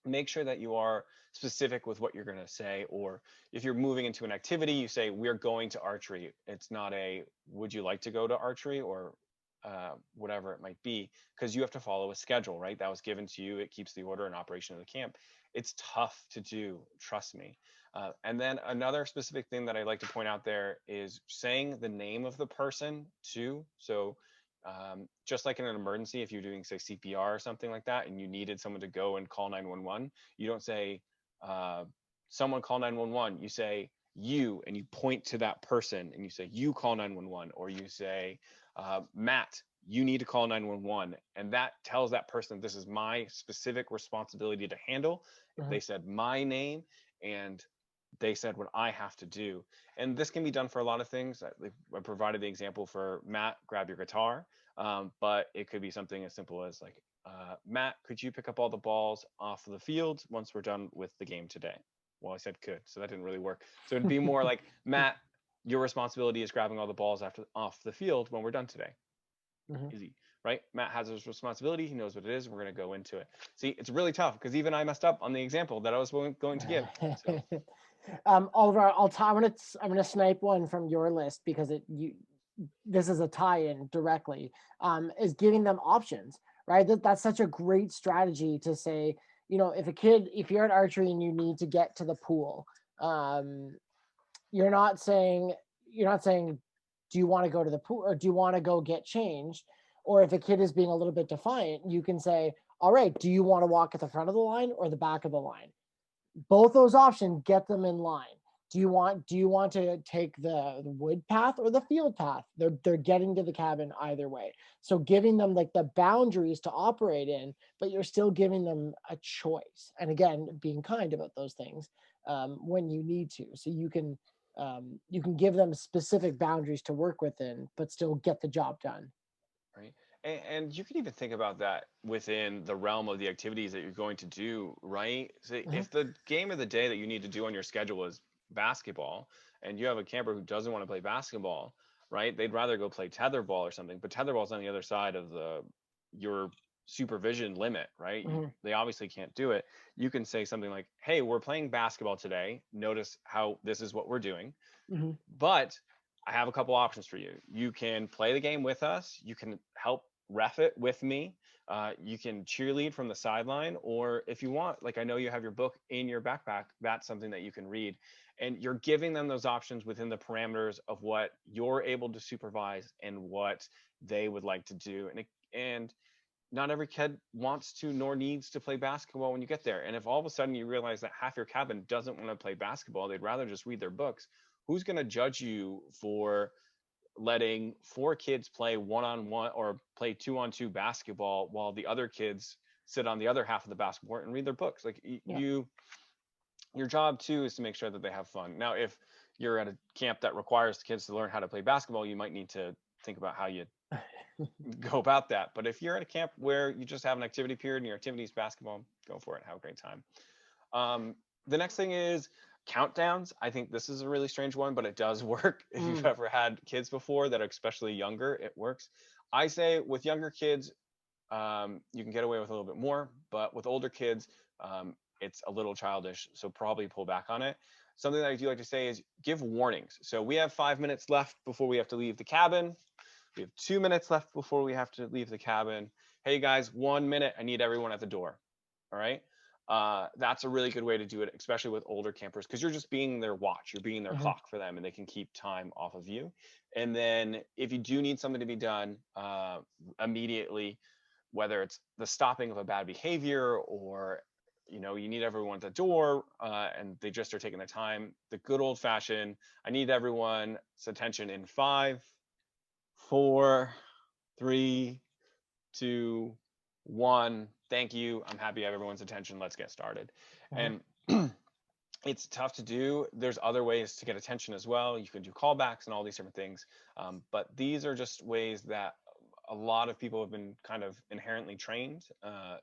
[SPEAKER 1] make sure that you are specific with what you're going to say. Or if you're moving into an activity, you say, we're going to archery. It's not a, would you like to go to archery, or whatever it might be, because you have to follow a schedule, right? That was given to you. It keeps the order and operation of the camp. It's tough to do, trust me. And then another specific thing that I like to point out there is saying the name of the person too. So just like in an emergency, if you're doing, say, CPR or something like that, and you needed someone to go and call 911, you don't say, someone call 911. You say you, and you point to that person and you say, you call 911, or you say, Matt, you need to call 911. And that tells that person, this is my specific responsibility to handle. If
[SPEAKER 2] Mhm.
[SPEAKER 1] they said my name and they said what I have to do. And this can be done for a lot of things. I provided the example for Matt, grab your guitar. But it could be something as simple as like, Matt, could you pick up all the balls off of the field once we're done with the game today? Well, I said could, so that didn't really work. So it'd be more like, Matt, your responsibility is grabbing all the balls off the field when we're done today.
[SPEAKER 2] Mhm.
[SPEAKER 1] Easy, right? Matt has his responsibility. He knows what it is. We're going to go into it. See, it's really tough because even I messed up on the example that I was going to give. So
[SPEAKER 2] Oliver, I'm gonna snipe one from your list because this is a tie-in directly. Is giving them options, right? That's such a great strategy to say, if you're at archery and you need to get to the pool, um, you're not saying you're not saying, do you want to go to the pool or do you want to go get changed? Or if a kid is being a little bit defiant, you can say, all right, do you want to walk at the front of the line or the back of the line? Both those options get them in line. Do you want to take the wood path or the field path? They're getting to the cabin either way. So giving them like the boundaries to operate in, but you're still giving them a choice. And again, being kind about those things when you need to. So you can give them specific boundaries to work within, but still get the job done.
[SPEAKER 1] right. And you can even think about that within the realm of the activities that you're going to do, right? So
[SPEAKER 2] Mhm.
[SPEAKER 1] if the game of the day that you need to do on your schedule is basketball, and you have a camper who doesn't want to play basketball, right? They'd rather go play tetherball or something, but tetherball's on the other side of your supervision limit, right?
[SPEAKER 2] Mhm.
[SPEAKER 1] They obviously can't do it. You can say something like, hey, we're playing basketball today. Notice how this is what we're doing.
[SPEAKER 2] Mhm.
[SPEAKER 1] But I have a couple options for you. You can play the game with us. You can help ref it with me. You can cheerlead from the sideline, or if you want, like I know you have your book in your backpack, that's something that you can read. And you're giving them those options within the parameters of what you're able to supervise and what they would like to do. And not every kid wants to nor needs to play basketball when you get there. And if all of a sudden you realize that half your cabin doesn't want to play basketball, they'd rather just read their books, who's going to judge you for letting four kids play one-on-one or play two-on-two basketball while the other kids sit on the other half of the basketball court and read their books? Like
[SPEAKER 2] Yeah.
[SPEAKER 1] your job too is to make sure that they have fun. Now, if you're at a camp that requires the kids to learn how to play basketball, you might need to think about how you go about that. But if you're at a camp where you just have an activity period and your activity is basketball, go for it. Have a great time. The next thing is countdowns. I think this is a really strange one, but it does work. If you've ever had kids before that are especially younger, it works. I say with younger kids, you can get away with a little bit more, but with older kids, it's a little childish. So probably pull back on it. Something that I do like to say is give warnings. So we have 5 minutes left before we have to leave the cabin. We have 2 minutes left before we have to leave the cabin. Hey guys, 1 minute. I need everyone at the door. All right. That's a really good way to do it, especially with older campers, because you're just being their watch. You're being their clock for them, and they can keep time off of you. And then if you do need something to be done immediately, whether it's the stopping of a bad behavior or you need everyone at the door and they just are taking their time, the good old fashioned, I need everyone's attention in 5, 4, 3, 2, 1. Thank you. I'm happy I have everyone's attention. Let's get started. And it's tough to do. There's other ways to get attention as well. You can do callbacks and all these different things. But these are just ways that a lot of people have been kind of inherently trained.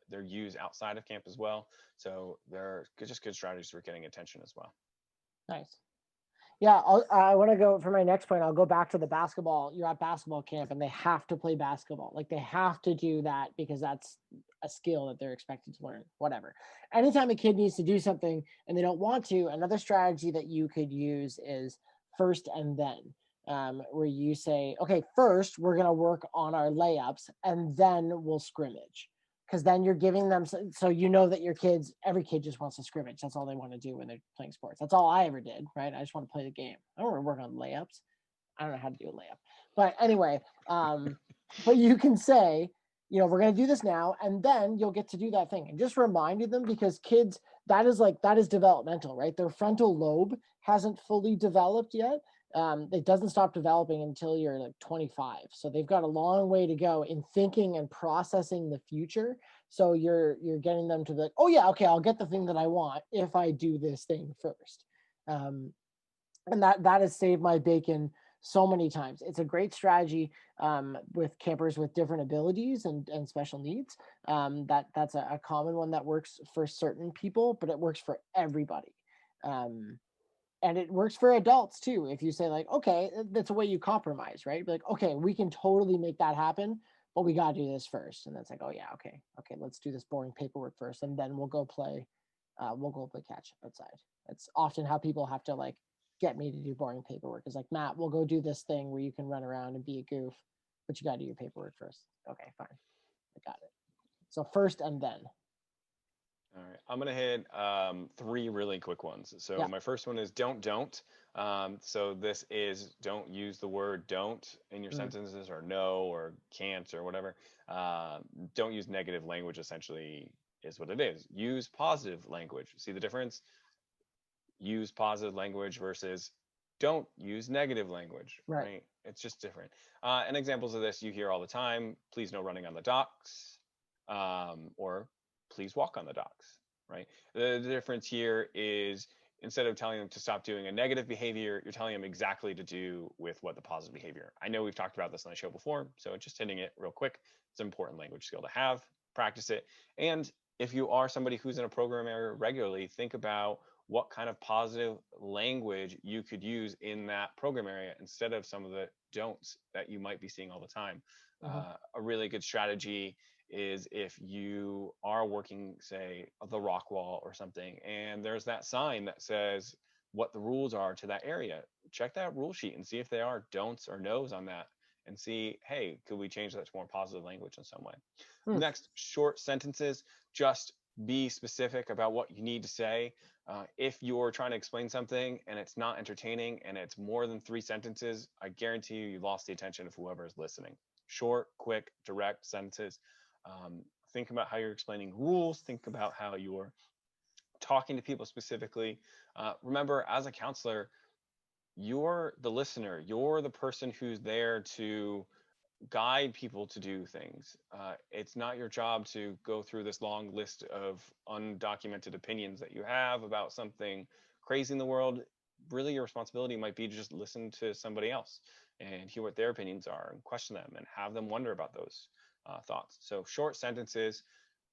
[SPEAKER 1] They're used outside of camp as well. So they're just good strategies for getting attention as well.
[SPEAKER 2] Nice. Yeah, I want to go for my next point. I'll go back to the basketball. You're at basketball camp and they have to play basketball. Like they have to do that because that's a skill that they're expected to learn, whatever. Anytime a kid needs to do something and they don't want to, another strategy that you could use is first and then. Where you say, okay, first we're going to work on our layups and then we'll scrimmage. Because then you're giving them, so you know that every kid just wants to scrimmage. That's all they want to do when they're playing sports. That's all I ever did, right? I just want to play the game. I don't want to work on layups. I don't know how to do a layup. But anyway, but you can say, we're going to do this now, and then you'll get to do that thing. And just reminding them, because kids, that is developmental, right? Their frontal lobe hasn't fully developed yet. It doesn't stop developing until you're like 25. So they've got a long way to go in thinking and processing the future. So you're getting them to be like, oh yeah, okay, I'll get the thing that I want if I do this thing first. And that has saved my bacon so many times. It's a great strategy with campers with different abilities and special needs. That's a common one that works for certain people, but it works for everybody. And it works for adults too. If you say like, okay, that's a way you compromise, right? Be like, okay, we can totally make that happen, but we got to do this first. And that's like, oh yeah, okay, let's do this boring paperwork first. And then we'll go play catch outside. That's often how people have to like get me to do boring paperwork. Is like, Matt, we'll go do this thing where you can run around and be a goof, but you got to do your paperwork first. Okay, fine. I got it. So first and then.
[SPEAKER 1] All right, I'm gonna hit 3 really quick ones. So my first one is don't. So this is don't use the word don't in your sentences, or no, or can't, or whatever. Don't use negative language, essentially, is what it is. Use positive language. See the difference? Use positive language versus don't use negative language, right? It's just different. And examples of this you hear all the time: please no running on the docks, or please walk on the docks, right? The difference here is instead of telling them to stop doing a negative behavior, you're telling them exactly to do with what the positive behavior. I know we've talked about this on the show before, so just hitting it real quick. It's an important language skill to have, practice it. And if you are somebody who's in a program area regularly, think about what kind of positive language you could use in that program area instead of some of the don'ts that you might be seeing all the time. A really good strategy is if you are working, say, the rock wall or something, and there's that sign that says what the rules are to that area. Check that rule sheet and see if there are don'ts or no's on that, and see, hey, could we change that to more positive language in some way? Next, short sentences. Just be specific about what you need to say. If you're trying to explain something and it's not entertaining and it's more than 3 sentences, I guarantee you lost the attention of whoever is listening. Short, quick, direct sentences. Think about how you're explaining rules. Think about how you're talking to people specifically. Remember, as a counselor, you're the listener. You're the person who's there to guide people to do things. It's not your job to go through this long list of undocumented opinions that you have about something crazy in the world. Really, your responsibility might be to just listen to somebody else and hear what their opinions are and question them and have them wonder about those thoughts. So, short sentences,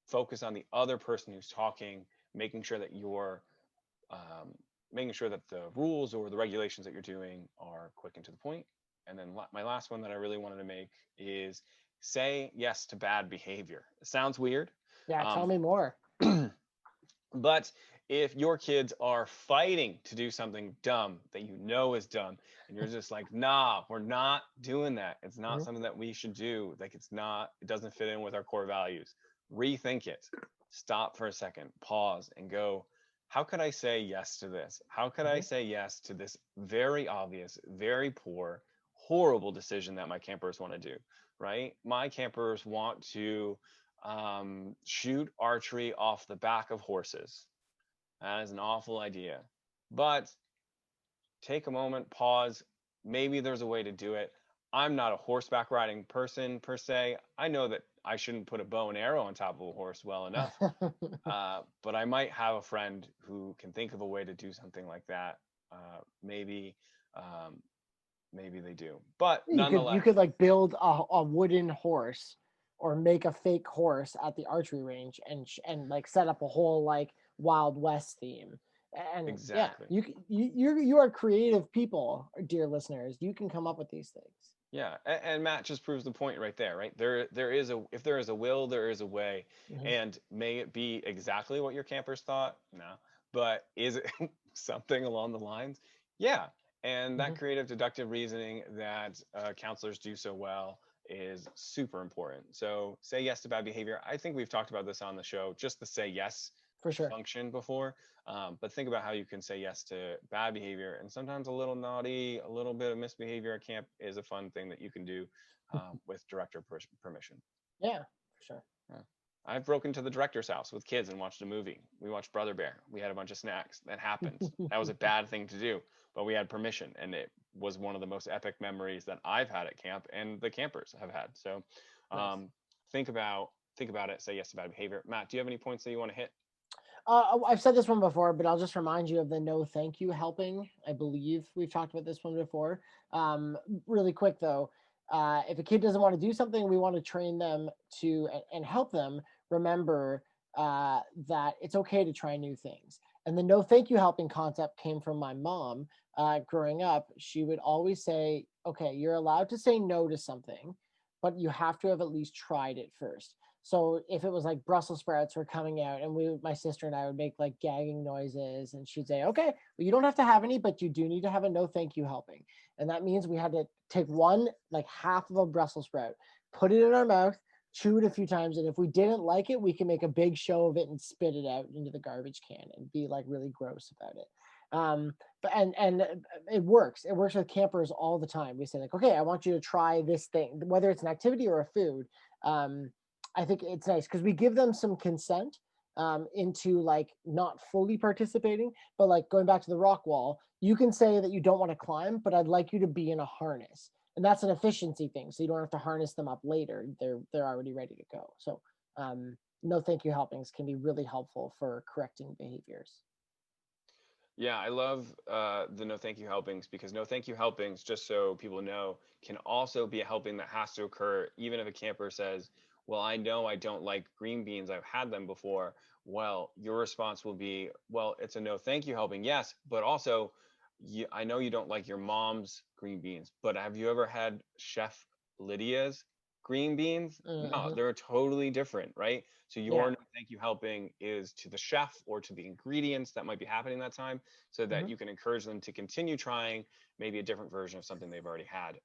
[SPEAKER 1] focus on the other person who's talking, making sure that you're making sure that the rules or the regulations that you're doing are quick and to the point. And then my last one that I really wanted to make is say yes to bad behavior. It sounds weird.
[SPEAKER 2] Yeah, tell
[SPEAKER 1] Um,
[SPEAKER 2] me more.
[SPEAKER 1] but if your kids are fighting to do something dumb that you know is dumb, and you're just like, nah, we're not doing that. It's not
[SPEAKER 2] Mhm.
[SPEAKER 1] something that we should do. Like, it doesn't fit in with our core values. Rethink it. Stop for a second, pause, and go, how could I say yes to this? How could I
[SPEAKER 2] Mhm.
[SPEAKER 1] say yes to this very obvious, very poor, horrible decision that my campers want to do? Right? My campers want to shoot archery off the back of horses. That is an awful idea. But take a moment, pause. Maybe there's a way to do it. I'm not a horseback riding person per se. I know that I shouldn't put a bow and arrow on top of a horse well enough. But I might have a friend who can think of a way to do something like that. Maybe, um, maybe they do. But
[SPEAKER 2] You
[SPEAKER 1] nonetheless,
[SPEAKER 2] could like build a wooden horse or make a fake horse at the archery range and like set up a whole like Wild West theme. And yeah,
[SPEAKER 1] exactly.
[SPEAKER 2] you are creative people, dear listeners. You can come up with these things.
[SPEAKER 1] Yeah, and Matt just proves the point right there, right? There is a if there is a will, there is a way,
[SPEAKER 2] Mhm.
[SPEAKER 1] and may it be exactly what your campers thought? No, but is it something along the lines? Yeah, and that
[SPEAKER 2] Mhm.
[SPEAKER 1] creative deductive reasoning that counselors do so well is super important. So say yes to bad behavior. I think we've talked about this on the show, just the say yes
[SPEAKER 2] For sure.
[SPEAKER 1] function before. But think about how you can say yes to bad behavior. And sometimes a little naughty, a little bit of misbehavior at camp is a fun thing that you can do with director permission.
[SPEAKER 2] Yeah, for sure.
[SPEAKER 1] Yeah. I've broken to the director's house with kids and watched a movie. We watched Brother Bear. We had a bunch of snacks. That happens. That was a bad thing to do, but we had permission, and it was one of the most epic memories that I've had at camp, and the campers have had. So,
[SPEAKER 2] Nice.
[SPEAKER 1] um, think about it. Say yes to bad behavior. Matt, do you have any points that you want to hit?
[SPEAKER 2] I've said this one before, but I'll just remind you of the no thank you helping. I believe we've talked about this one before. Really quick though, if a kid doesn't want to do something, we want to train them to and help them remember that it's okay to try new things. And the no thank you helping concept came from my mom. Growing up, she would always say, "Okay, you're allowed to say no to something, but you have to have at least tried it first." So if it was like Brussels sprouts were coming out and my sister and I would make like gagging noises and she'd say, okay, well, you don't have to have any, but you do need to have a no thank you helping. And that means we had to take one, like half of a Brussels sprout, put it in our mouth, chew it a few times. And if we didn't like it, we can make a big show of it and spit it out into the garbage can and be like really gross about it. But it works. It works with campers all the time. We say like, okay, I want you to try this thing, whether it's an activity or a food. I think it's nice because we give them some consent into like not fully participating, but like going back to the rock wall, you can say that you don't want to climb, but I'd like you to be in a harness. And that's an efficiency thing. So you don't have to harness them up later. They're already ready to go. So no thank you helpings can be really helpful for correcting behaviors.
[SPEAKER 1] Yeah, I love the no thank you helpings because no thank you helpings, just so people know, can also be a helping that has to occur even if a camper says, well, I know I don't like green beans. I've had them before. Well, your response will be, well, it's a no thank you helping. Yes, but also, I know you don't like your mom's green beans, but have you ever had Chef Lydia's green beans? No,
[SPEAKER 2] Mm-hmm.
[SPEAKER 1] they're totally different, right? So
[SPEAKER 2] Yeah.
[SPEAKER 1] your no thank you helping is to the chef or to the ingredients that might be happening that time so that
[SPEAKER 2] Mm-hmm.
[SPEAKER 1] you can encourage them to continue trying maybe a different version of something they've already had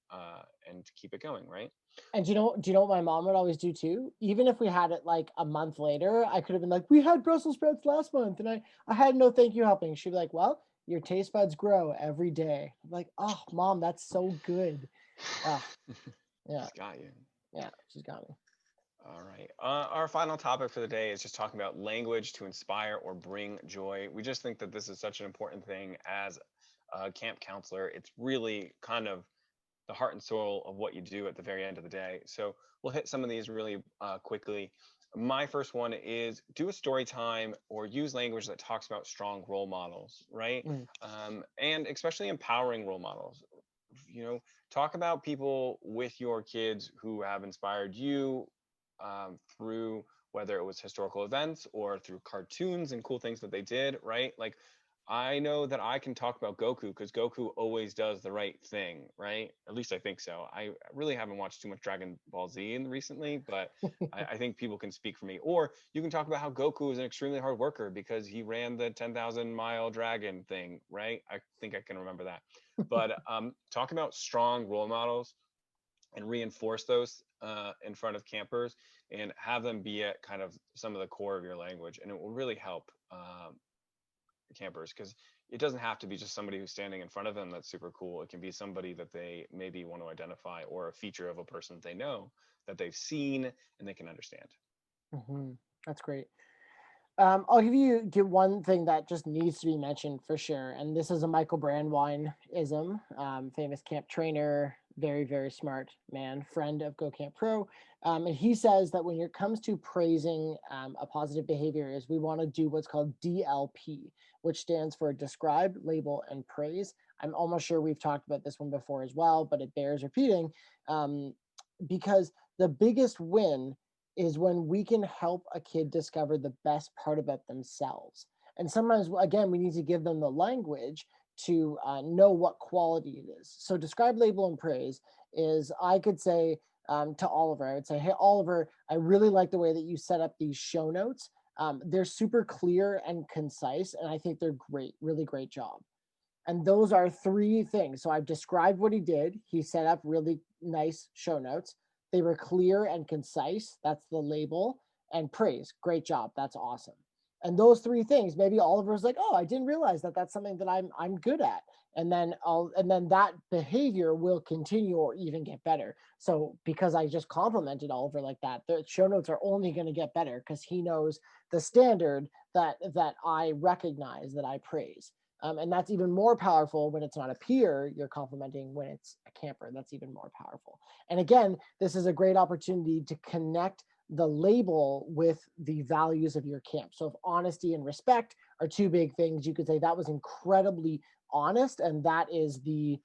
[SPEAKER 1] and to keep it going, right?
[SPEAKER 2] And do you know what my mom would always do too? Even if we had it like a month later, I could have been like, we had Brussels sprouts last month and I had no thank you helping. She'd be like, well, your taste buds grow every day. I'm like, oh, mom, that's so good. Ah, yeah.
[SPEAKER 1] She's got you.
[SPEAKER 2] Yeah, she's got me.
[SPEAKER 1] All right. Our final topic for the day is just talking about language to inspire or bring joy. We just think that this is such an important thing as a camp counselor. It's really kind of the heart and soul of what you do at the very end of the day. So we'll hit some of these really quickly. My first one is do a story time or use language that talks about strong role models, right?
[SPEAKER 2] Mm.
[SPEAKER 1] And especially empowering role models. You know, talk about people with your kids who have inspired you through whether it was historical events or through cartoons and cool things that they did, right? Like I know that I can talk about Goku because Goku always does the right thing, right? At least I think so. I really haven't watched too much Dragon Ball Z recently, but I think people can speak for me. Or you can talk about how Goku is an extremely hard worker because he ran the 10,000-mile dragon thing, right? I think I can remember that. But talk about strong role models and reinforce those in front of campers and have them be at kind of some of the core of your language. And it will really help campers because it doesn't have to be just somebody who's standing in front of them that's super cool. It can be somebody that they maybe want to identify or a feature of a person that they know that they've seen and they can understand.
[SPEAKER 2] Hmm. That's great. I'll give one thing that just needs to be mentioned for sure, and this is a Michael Brandwine ism, famous camp trainer, very very smart man, friend of Go Camp Pro, and he says that when it comes to praising a positive behavior, is we want to do what's called DLP, which stands for describe, label, and praise. I'm almost sure we've talked about this one before as well, but it bears repeating, um, because the biggest win is when we can help a kid discover the best part about themselves. And sometimes, again, we need to give them the language to know what quality it is. So, describe, label, and praise is I could say to Oliver, I would say, hey, Oliver, I really like the way that you set up these show notes. They're super clear and concise, and I think they're great, really great job. And those are three things. So I've described what he did. He set up really nice show notes. They were clear and concise. That's the label. And praise. Great job. That's awesome. And those three things, maybe Oliver's like, oh, I didn't realize that that's something that I'm good at. And then that behavior will continue or even get better. So because I just complimented Oliver like that, the show notes are only going to get better because he knows the standard that I recognize, that I praise. And that's even more powerful when it's not a peer you're complimenting, when it's a camper. That's even more powerful. And again, this is a great opportunity to connect the label with the values of your camp. So if honesty and respect are two big things, you could say that was incredibly honest, and that is the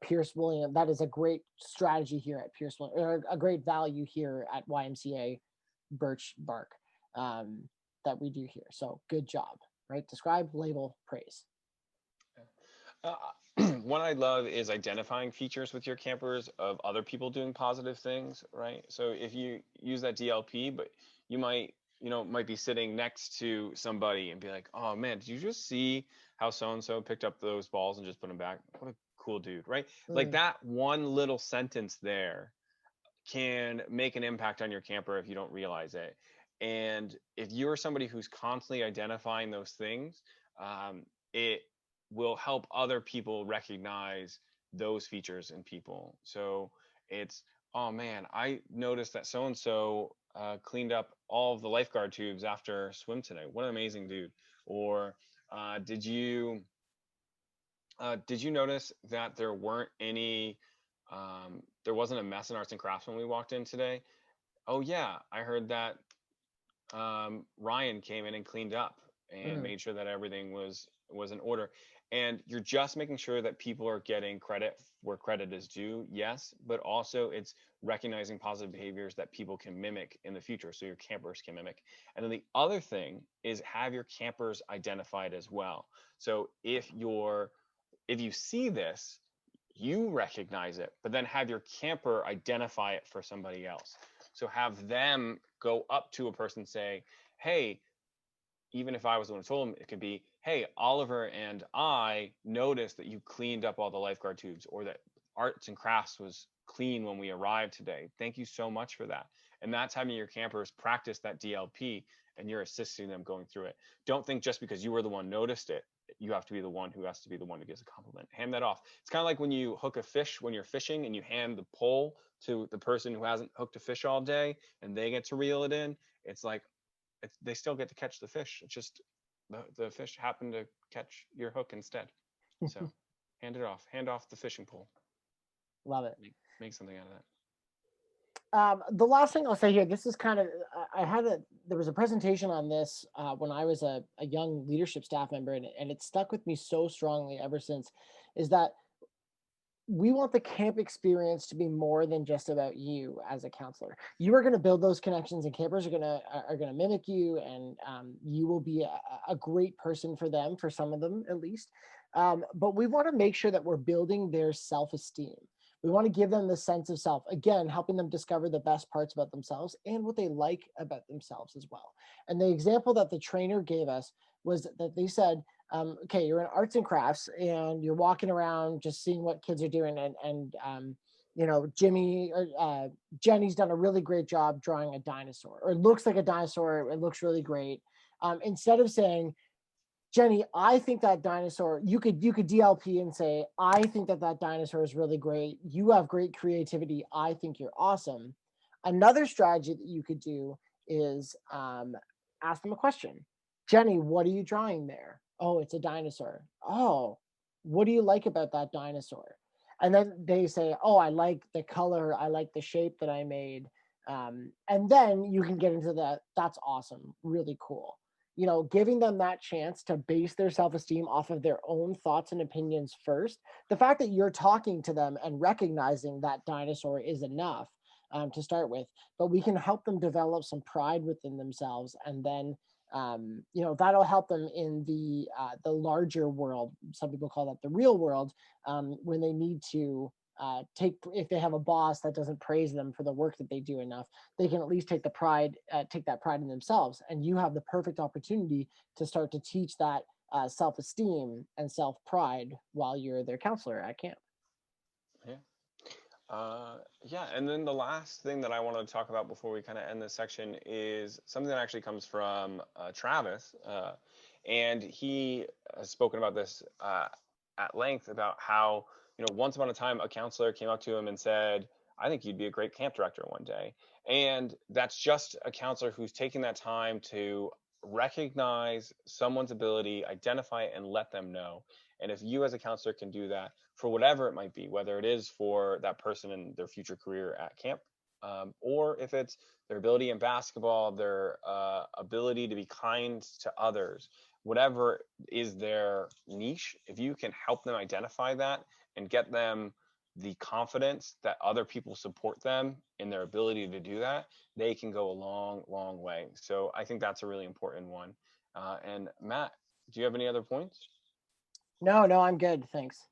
[SPEAKER 2] Pierce William. That is a great strategy here at Pierce William, or a great value here at YMCA Birch Bark, that we do here. So good job, right? Describe, label, praise.
[SPEAKER 1] Uh, what I love is identifying features with your campers of other people doing positive things, right? So if you use that DLP, but you might be sitting next to somebody and be like, "Oh man, did you just see how so and so picked up those balls and just put them back? What a cool dude," right? Like
[SPEAKER 2] Mm.
[SPEAKER 1] that one little sentence there can make an impact on your camper if you don't realize it. And if you're somebody who's constantly identifying those things, it will help other people recognize those features in people. So it's, oh man, I noticed that so and so cleaned up all of the lifeguard tubes after swim today. What an amazing dude. Or uh, did you did you notice that there wasn't a mess in arts and crafts when we walked in today? Oh yeah, I heard that Ryan came in and cleaned up and
[SPEAKER 2] Mm.
[SPEAKER 1] made sure that everything was in order. And you're just making sure that people are getting credit where credit is due, yes, but also it's recognizing positive behaviors that people can mimic in the future, so your campers can mimic. And then the other thing is have your campers identified as well. So if you see this, you recognize it, but then have your camper identify it for somebody else. So have them go up to a person and say, hey, even if I was the one who told them, it could be, hey, Oliver and I noticed that you cleaned up all the lifeguard tubes, or that arts and crafts was clean when we arrived today. Thank you so much for that. And that's having your campers practice that DLP and you're assisting them going through it. Don't think just because you were the one noticed it, you have to be the one who has to be the one who gives a compliment. Hand that off. It's kind of like when you hook a fish when you're fishing and you hand the pole to the person who hasn't hooked a fish all day and they get to reel it in, it's like they still get to catch the fish. It's just the fish happen to catch your hook instead. So hand off the fishing pole.
[SPEAKER 2] Love it.
[SPEAKER 1] Make something out of that.
[SPEAKER 2] The last thing I'll say here, this is kind of, there was a presentation on this when I was a young leadership staff member, and it stuck with me so strongly ever since, is that we want the camp experience to be more than just about you as a counselor. You are going to build those connections, and campers are going to mimic you, and you will be a great person for them, for some of them at least. But we want to make sure that we're building their self-esteem. We want to give them the sense of self, again, helping them discover the best parts about themselves and what they like about themselves as well. And the example that the trainer gave us was that they said, okay, you're in arts and crafts and you're walking around just seeing what kids are doing. And you know, Jenny's done a really great job drawing a dinosaur, or it looks like a dinosaur. It looks really great. Instead of saying, Jenny, I think that dinosaur, you could DLP and say, I think that dinosaur is really great. You have great creativity. I think you're awesome. Another strategy that you could do is ask them a question. Jenny, what are you drawing there? Oh, it's a dinosaur. Oh, what do you like about that dinosaur? And then they say, oh, I like the color. I like the shape that I made. And then you can get into that. That's awesome. Really cool. You know, giving them that chance to base their self-esteem off of their own thoughts and opinions first. The fact that you're talking to them and recognizing that dinosaur is enough to start with, but we can help them develop some pride within themselves, and then you know, that'll help them in the larger world. Some people call that the real world, when they need to if they have a boss that doesn't praise them for the work that they do enough, they can at least take that pride in themselves. And you have the perfect opportunity to start to teach that self-esteem and self-pride while you're their counselor at camp.
[SPEAKER 1] Yeah, and then the last thing that I want to talk about before we kind of end this section is something that actually comes from Travis, and he has spoken about this at length about how, you know, once upon a time a counselor came up to him and said, I think you'd be a great camp director one day. And that's just a counselor who's taking that time to recognize someone's ability, identify it, and let them know. And if you as a counselor can do that for whatever it might be, whether it is for that person in their future career at camp, or if it's their ability in basketball, their ability to be kind to others, whatever is their niche, if you can help them identify that and get them the confidence that other people support them in their ability to do that, they can go a long, long way. So I think that's a really important one. And Matt, do you have any other points?
[SPEAKER 2] No, I'm good. Thanks.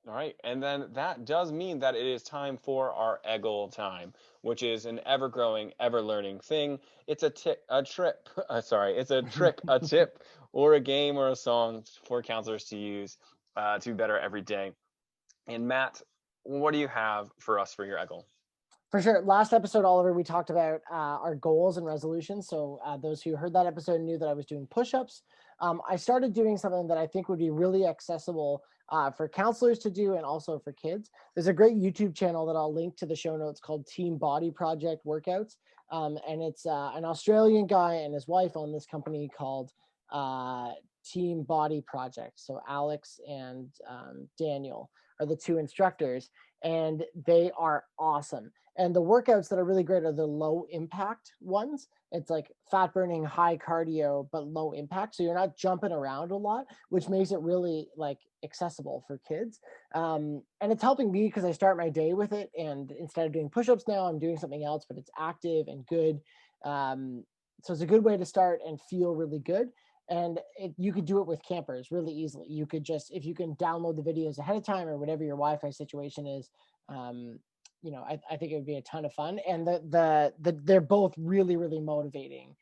[SPEAKER 1] All right. And then that does mean that it is time for our Eggle time, which is an ever growing, ever learning thing. It's a trick, a tip, or a game or a song for counselors to use to be better every day. And Matt, what do you have for us for your Eggle?
[SPEAKER 2] For sure. Last episode, Oliver, we talked about our goals and resolutions. So those who heard that episode knew that I was doing push-ups. I started doing something that I think would be really accessible for counselors to do, and also for kids. There's a great YouTube channel that I'll link to the show notes called Team Body Project Workouts. And it's an Australian guy and his wife own this company called Team Body Project. So Alex and Daniel are the two instructors, and they are awesome. And the workouts that are really great are the low impact ones. It's like fat burning, high cardio, but low impact. So you're not jumping around a lot, which makes it really like accessible for kids. And it's helping me because I start my day with it. And instead of doing push-ups now, I'm doing something else, but it's active and good. So it's a good way to start and feel really good. And you could do it with campers really easily. You could just, if you can download the videos ahead of time or whatever your Wi-Fi situation is, you know, I think it would be a ton of fun. And they're both really, really motivating,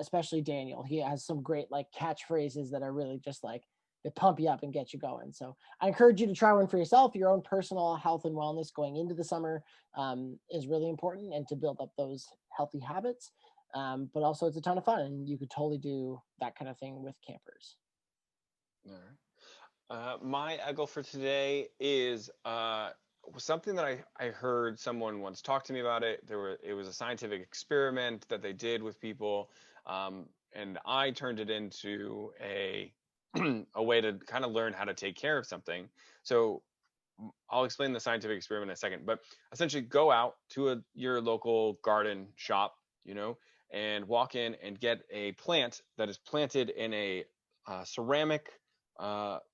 [SPEAKER 2] especially Daniel. He has some great like catchphrases that are really just like, they pump you up and get you going. So I encourage you to try one for yourself. Your own personal health and wellness going into the summer is really important, and to build up those healthy habits. But also it's a ton of fun, and you could totally do that kind of thing with campers.
[SPEAKER 1] All right. My Eggle for today is something that I heard someone once talk to me about it. It was a scientific experiment that they did with people, and I turned it into a a way to kind of learn how to take care of something. So I'll explain the scientific experiment in a second, but essentially go out to your local garden shop, and walk in and get a plant that is planted in a ceramic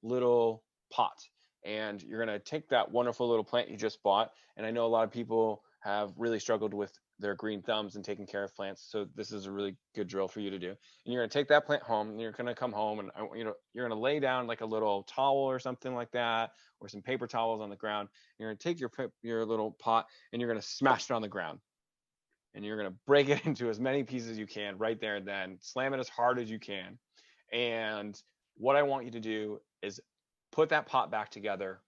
[SPEAKER 1] little pot. And you're going to take that wonderful little plant you just bought. And I know a lot of people have really struggled with their green thumbs and taking care of plants. So this is a really good drill for you to do. And you're going to take that plant home, and you're going to come home, and you're going to lay down like a little towel or something like that, or some paper towels on the ground. You're going to take your little pot, and you're going to smash it on the ground. And you're going to break it into as many pieces as you can right there and then. Slam it as hard as you can. And what I want you to do is put that pot back together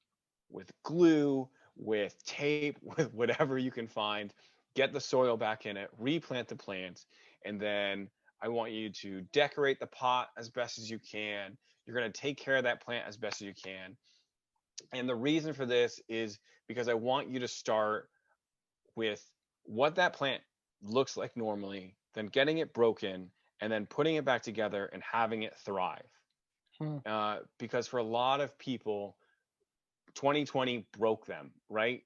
[SPEAKER 1] with glue, with tape, with whatever you can find. Get the soil back in it, replant the plants, and then I want you to decorate the pot as best as you can. You're going to take care of that plant as best as you can. And the reason for this is because I want you to start with what that plant looks like normally, then getting it broken, and then putting it back together and having it thrive. Because for a lot of people, 2020 broke them, right?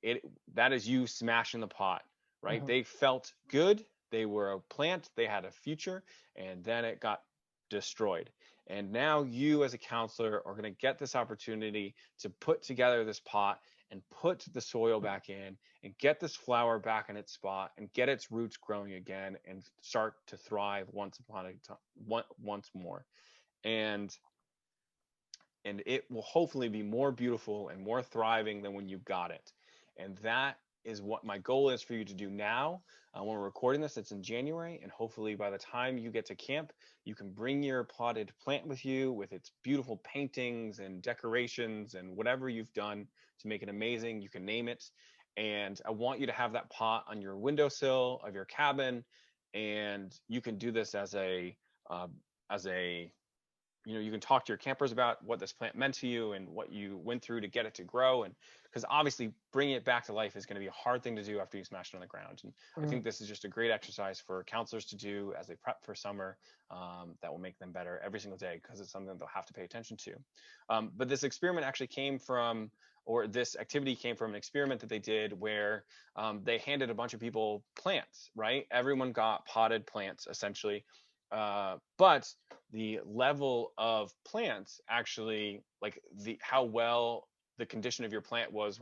[SPEAKER 1] That is you smashing the pot, right? They felt good. They were a plant. They had a future, and then it got destroyed. And now you as a counselor are going to get this opportunity to put together this pot and put the soil back in and get this flower back in its spot and get its roots growing again and start to thrive once more. And it will hopefully be more beautiful and more thriving than when you got it. And that is what my goal is for you to do now. When we're recording this, it's in January, and hopefully by the time you get to camp, you can bring your potted plant with you with its beautiful paintings and decorations and whatever you've done to make it amazing. You can name it. And I want you to have that pot on your windowsill of your cabin, and you can do this as a you can talk to your campers about what this plant meant to you and what you went through to get it to grow. And because obviously bringing it back to life is going to be a hard thing to do after you smash it on the ground. And I think this is just a great exercise for counselors to do as they prep for summer, that will make them better every single day, because it's something they'll have to pay attention to. But this experiment actually this activity came from an experiment that they did where they handed a bunch of people plants, right? Everyone got potted plants essentially. But the level of plants actually, like how well the condition of your plant was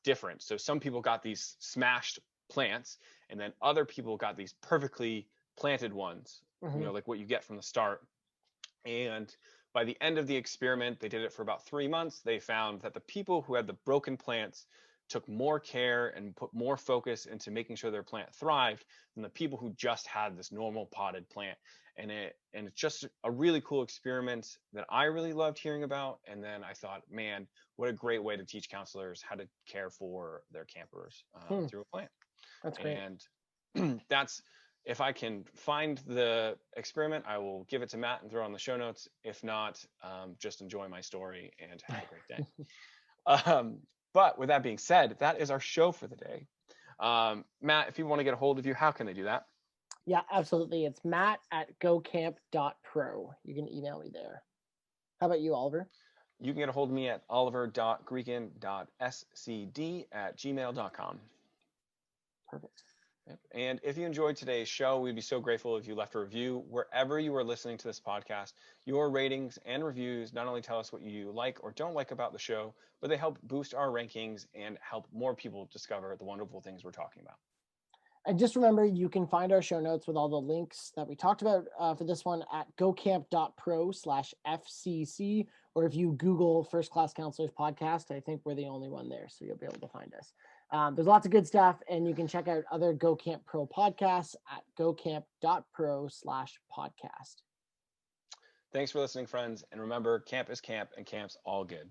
[SPEAKER 1] different. So some people got these smashed plants, and then other people got these perfectly planted ones, like what you get from the start. And by the end of the experiment, they did it for about 3 months. They found that the people who had the broken plants took more care and put more focus into making sure their plant thrived than the people who just had this normal potted plant. And it's just a really cool experiment that I really loved hearing about. And then I thought, man, what a great way to teach counselors how to care for their campers through a plant.
[SPEAKER 2] That's great.
[SPEAKER 1] And if I can find the experiment, I will give it to Matt and throw it on the show notes. If not, just enjoy my story and have a great day. But with that being said, that is our show for the day. Matt, if people want to get a hold of you, how can they do that?
[SPEAKER 2] Yeah, absolutely. It's matt@gocamp.pro. You can email me there. How about you, Oliver?
[SPEAKER 1] You can get a hold of me at oliver.greekin.scd@gmail.com.
[SPEAKER 2] Perfect.
[SPEAKER 1] Yep. And if you enjoyed today's show, we'd be so grateful if you left a review wherever you are listening to this podcast. Your ratings and reviews not only tell us what you like or don't like about the show, but they help boost our rankings and help more people discover the wonderful things we're talking about.
[SPEAKER 2] And just remember, you can find our show notes with all the links that we talked about for this one at gocamp.pro/FCC, or if you Google First Class Counselors Podcast, I think we're the only one there, so you'll be able to find us. There's lots of good stuff, and you can check out other Go Camp Pro podcasts at gocamp.pro/podcast.
[SPEAKER 1] Thanks for listening, friends. And remember, camp is camp, and camp's all good.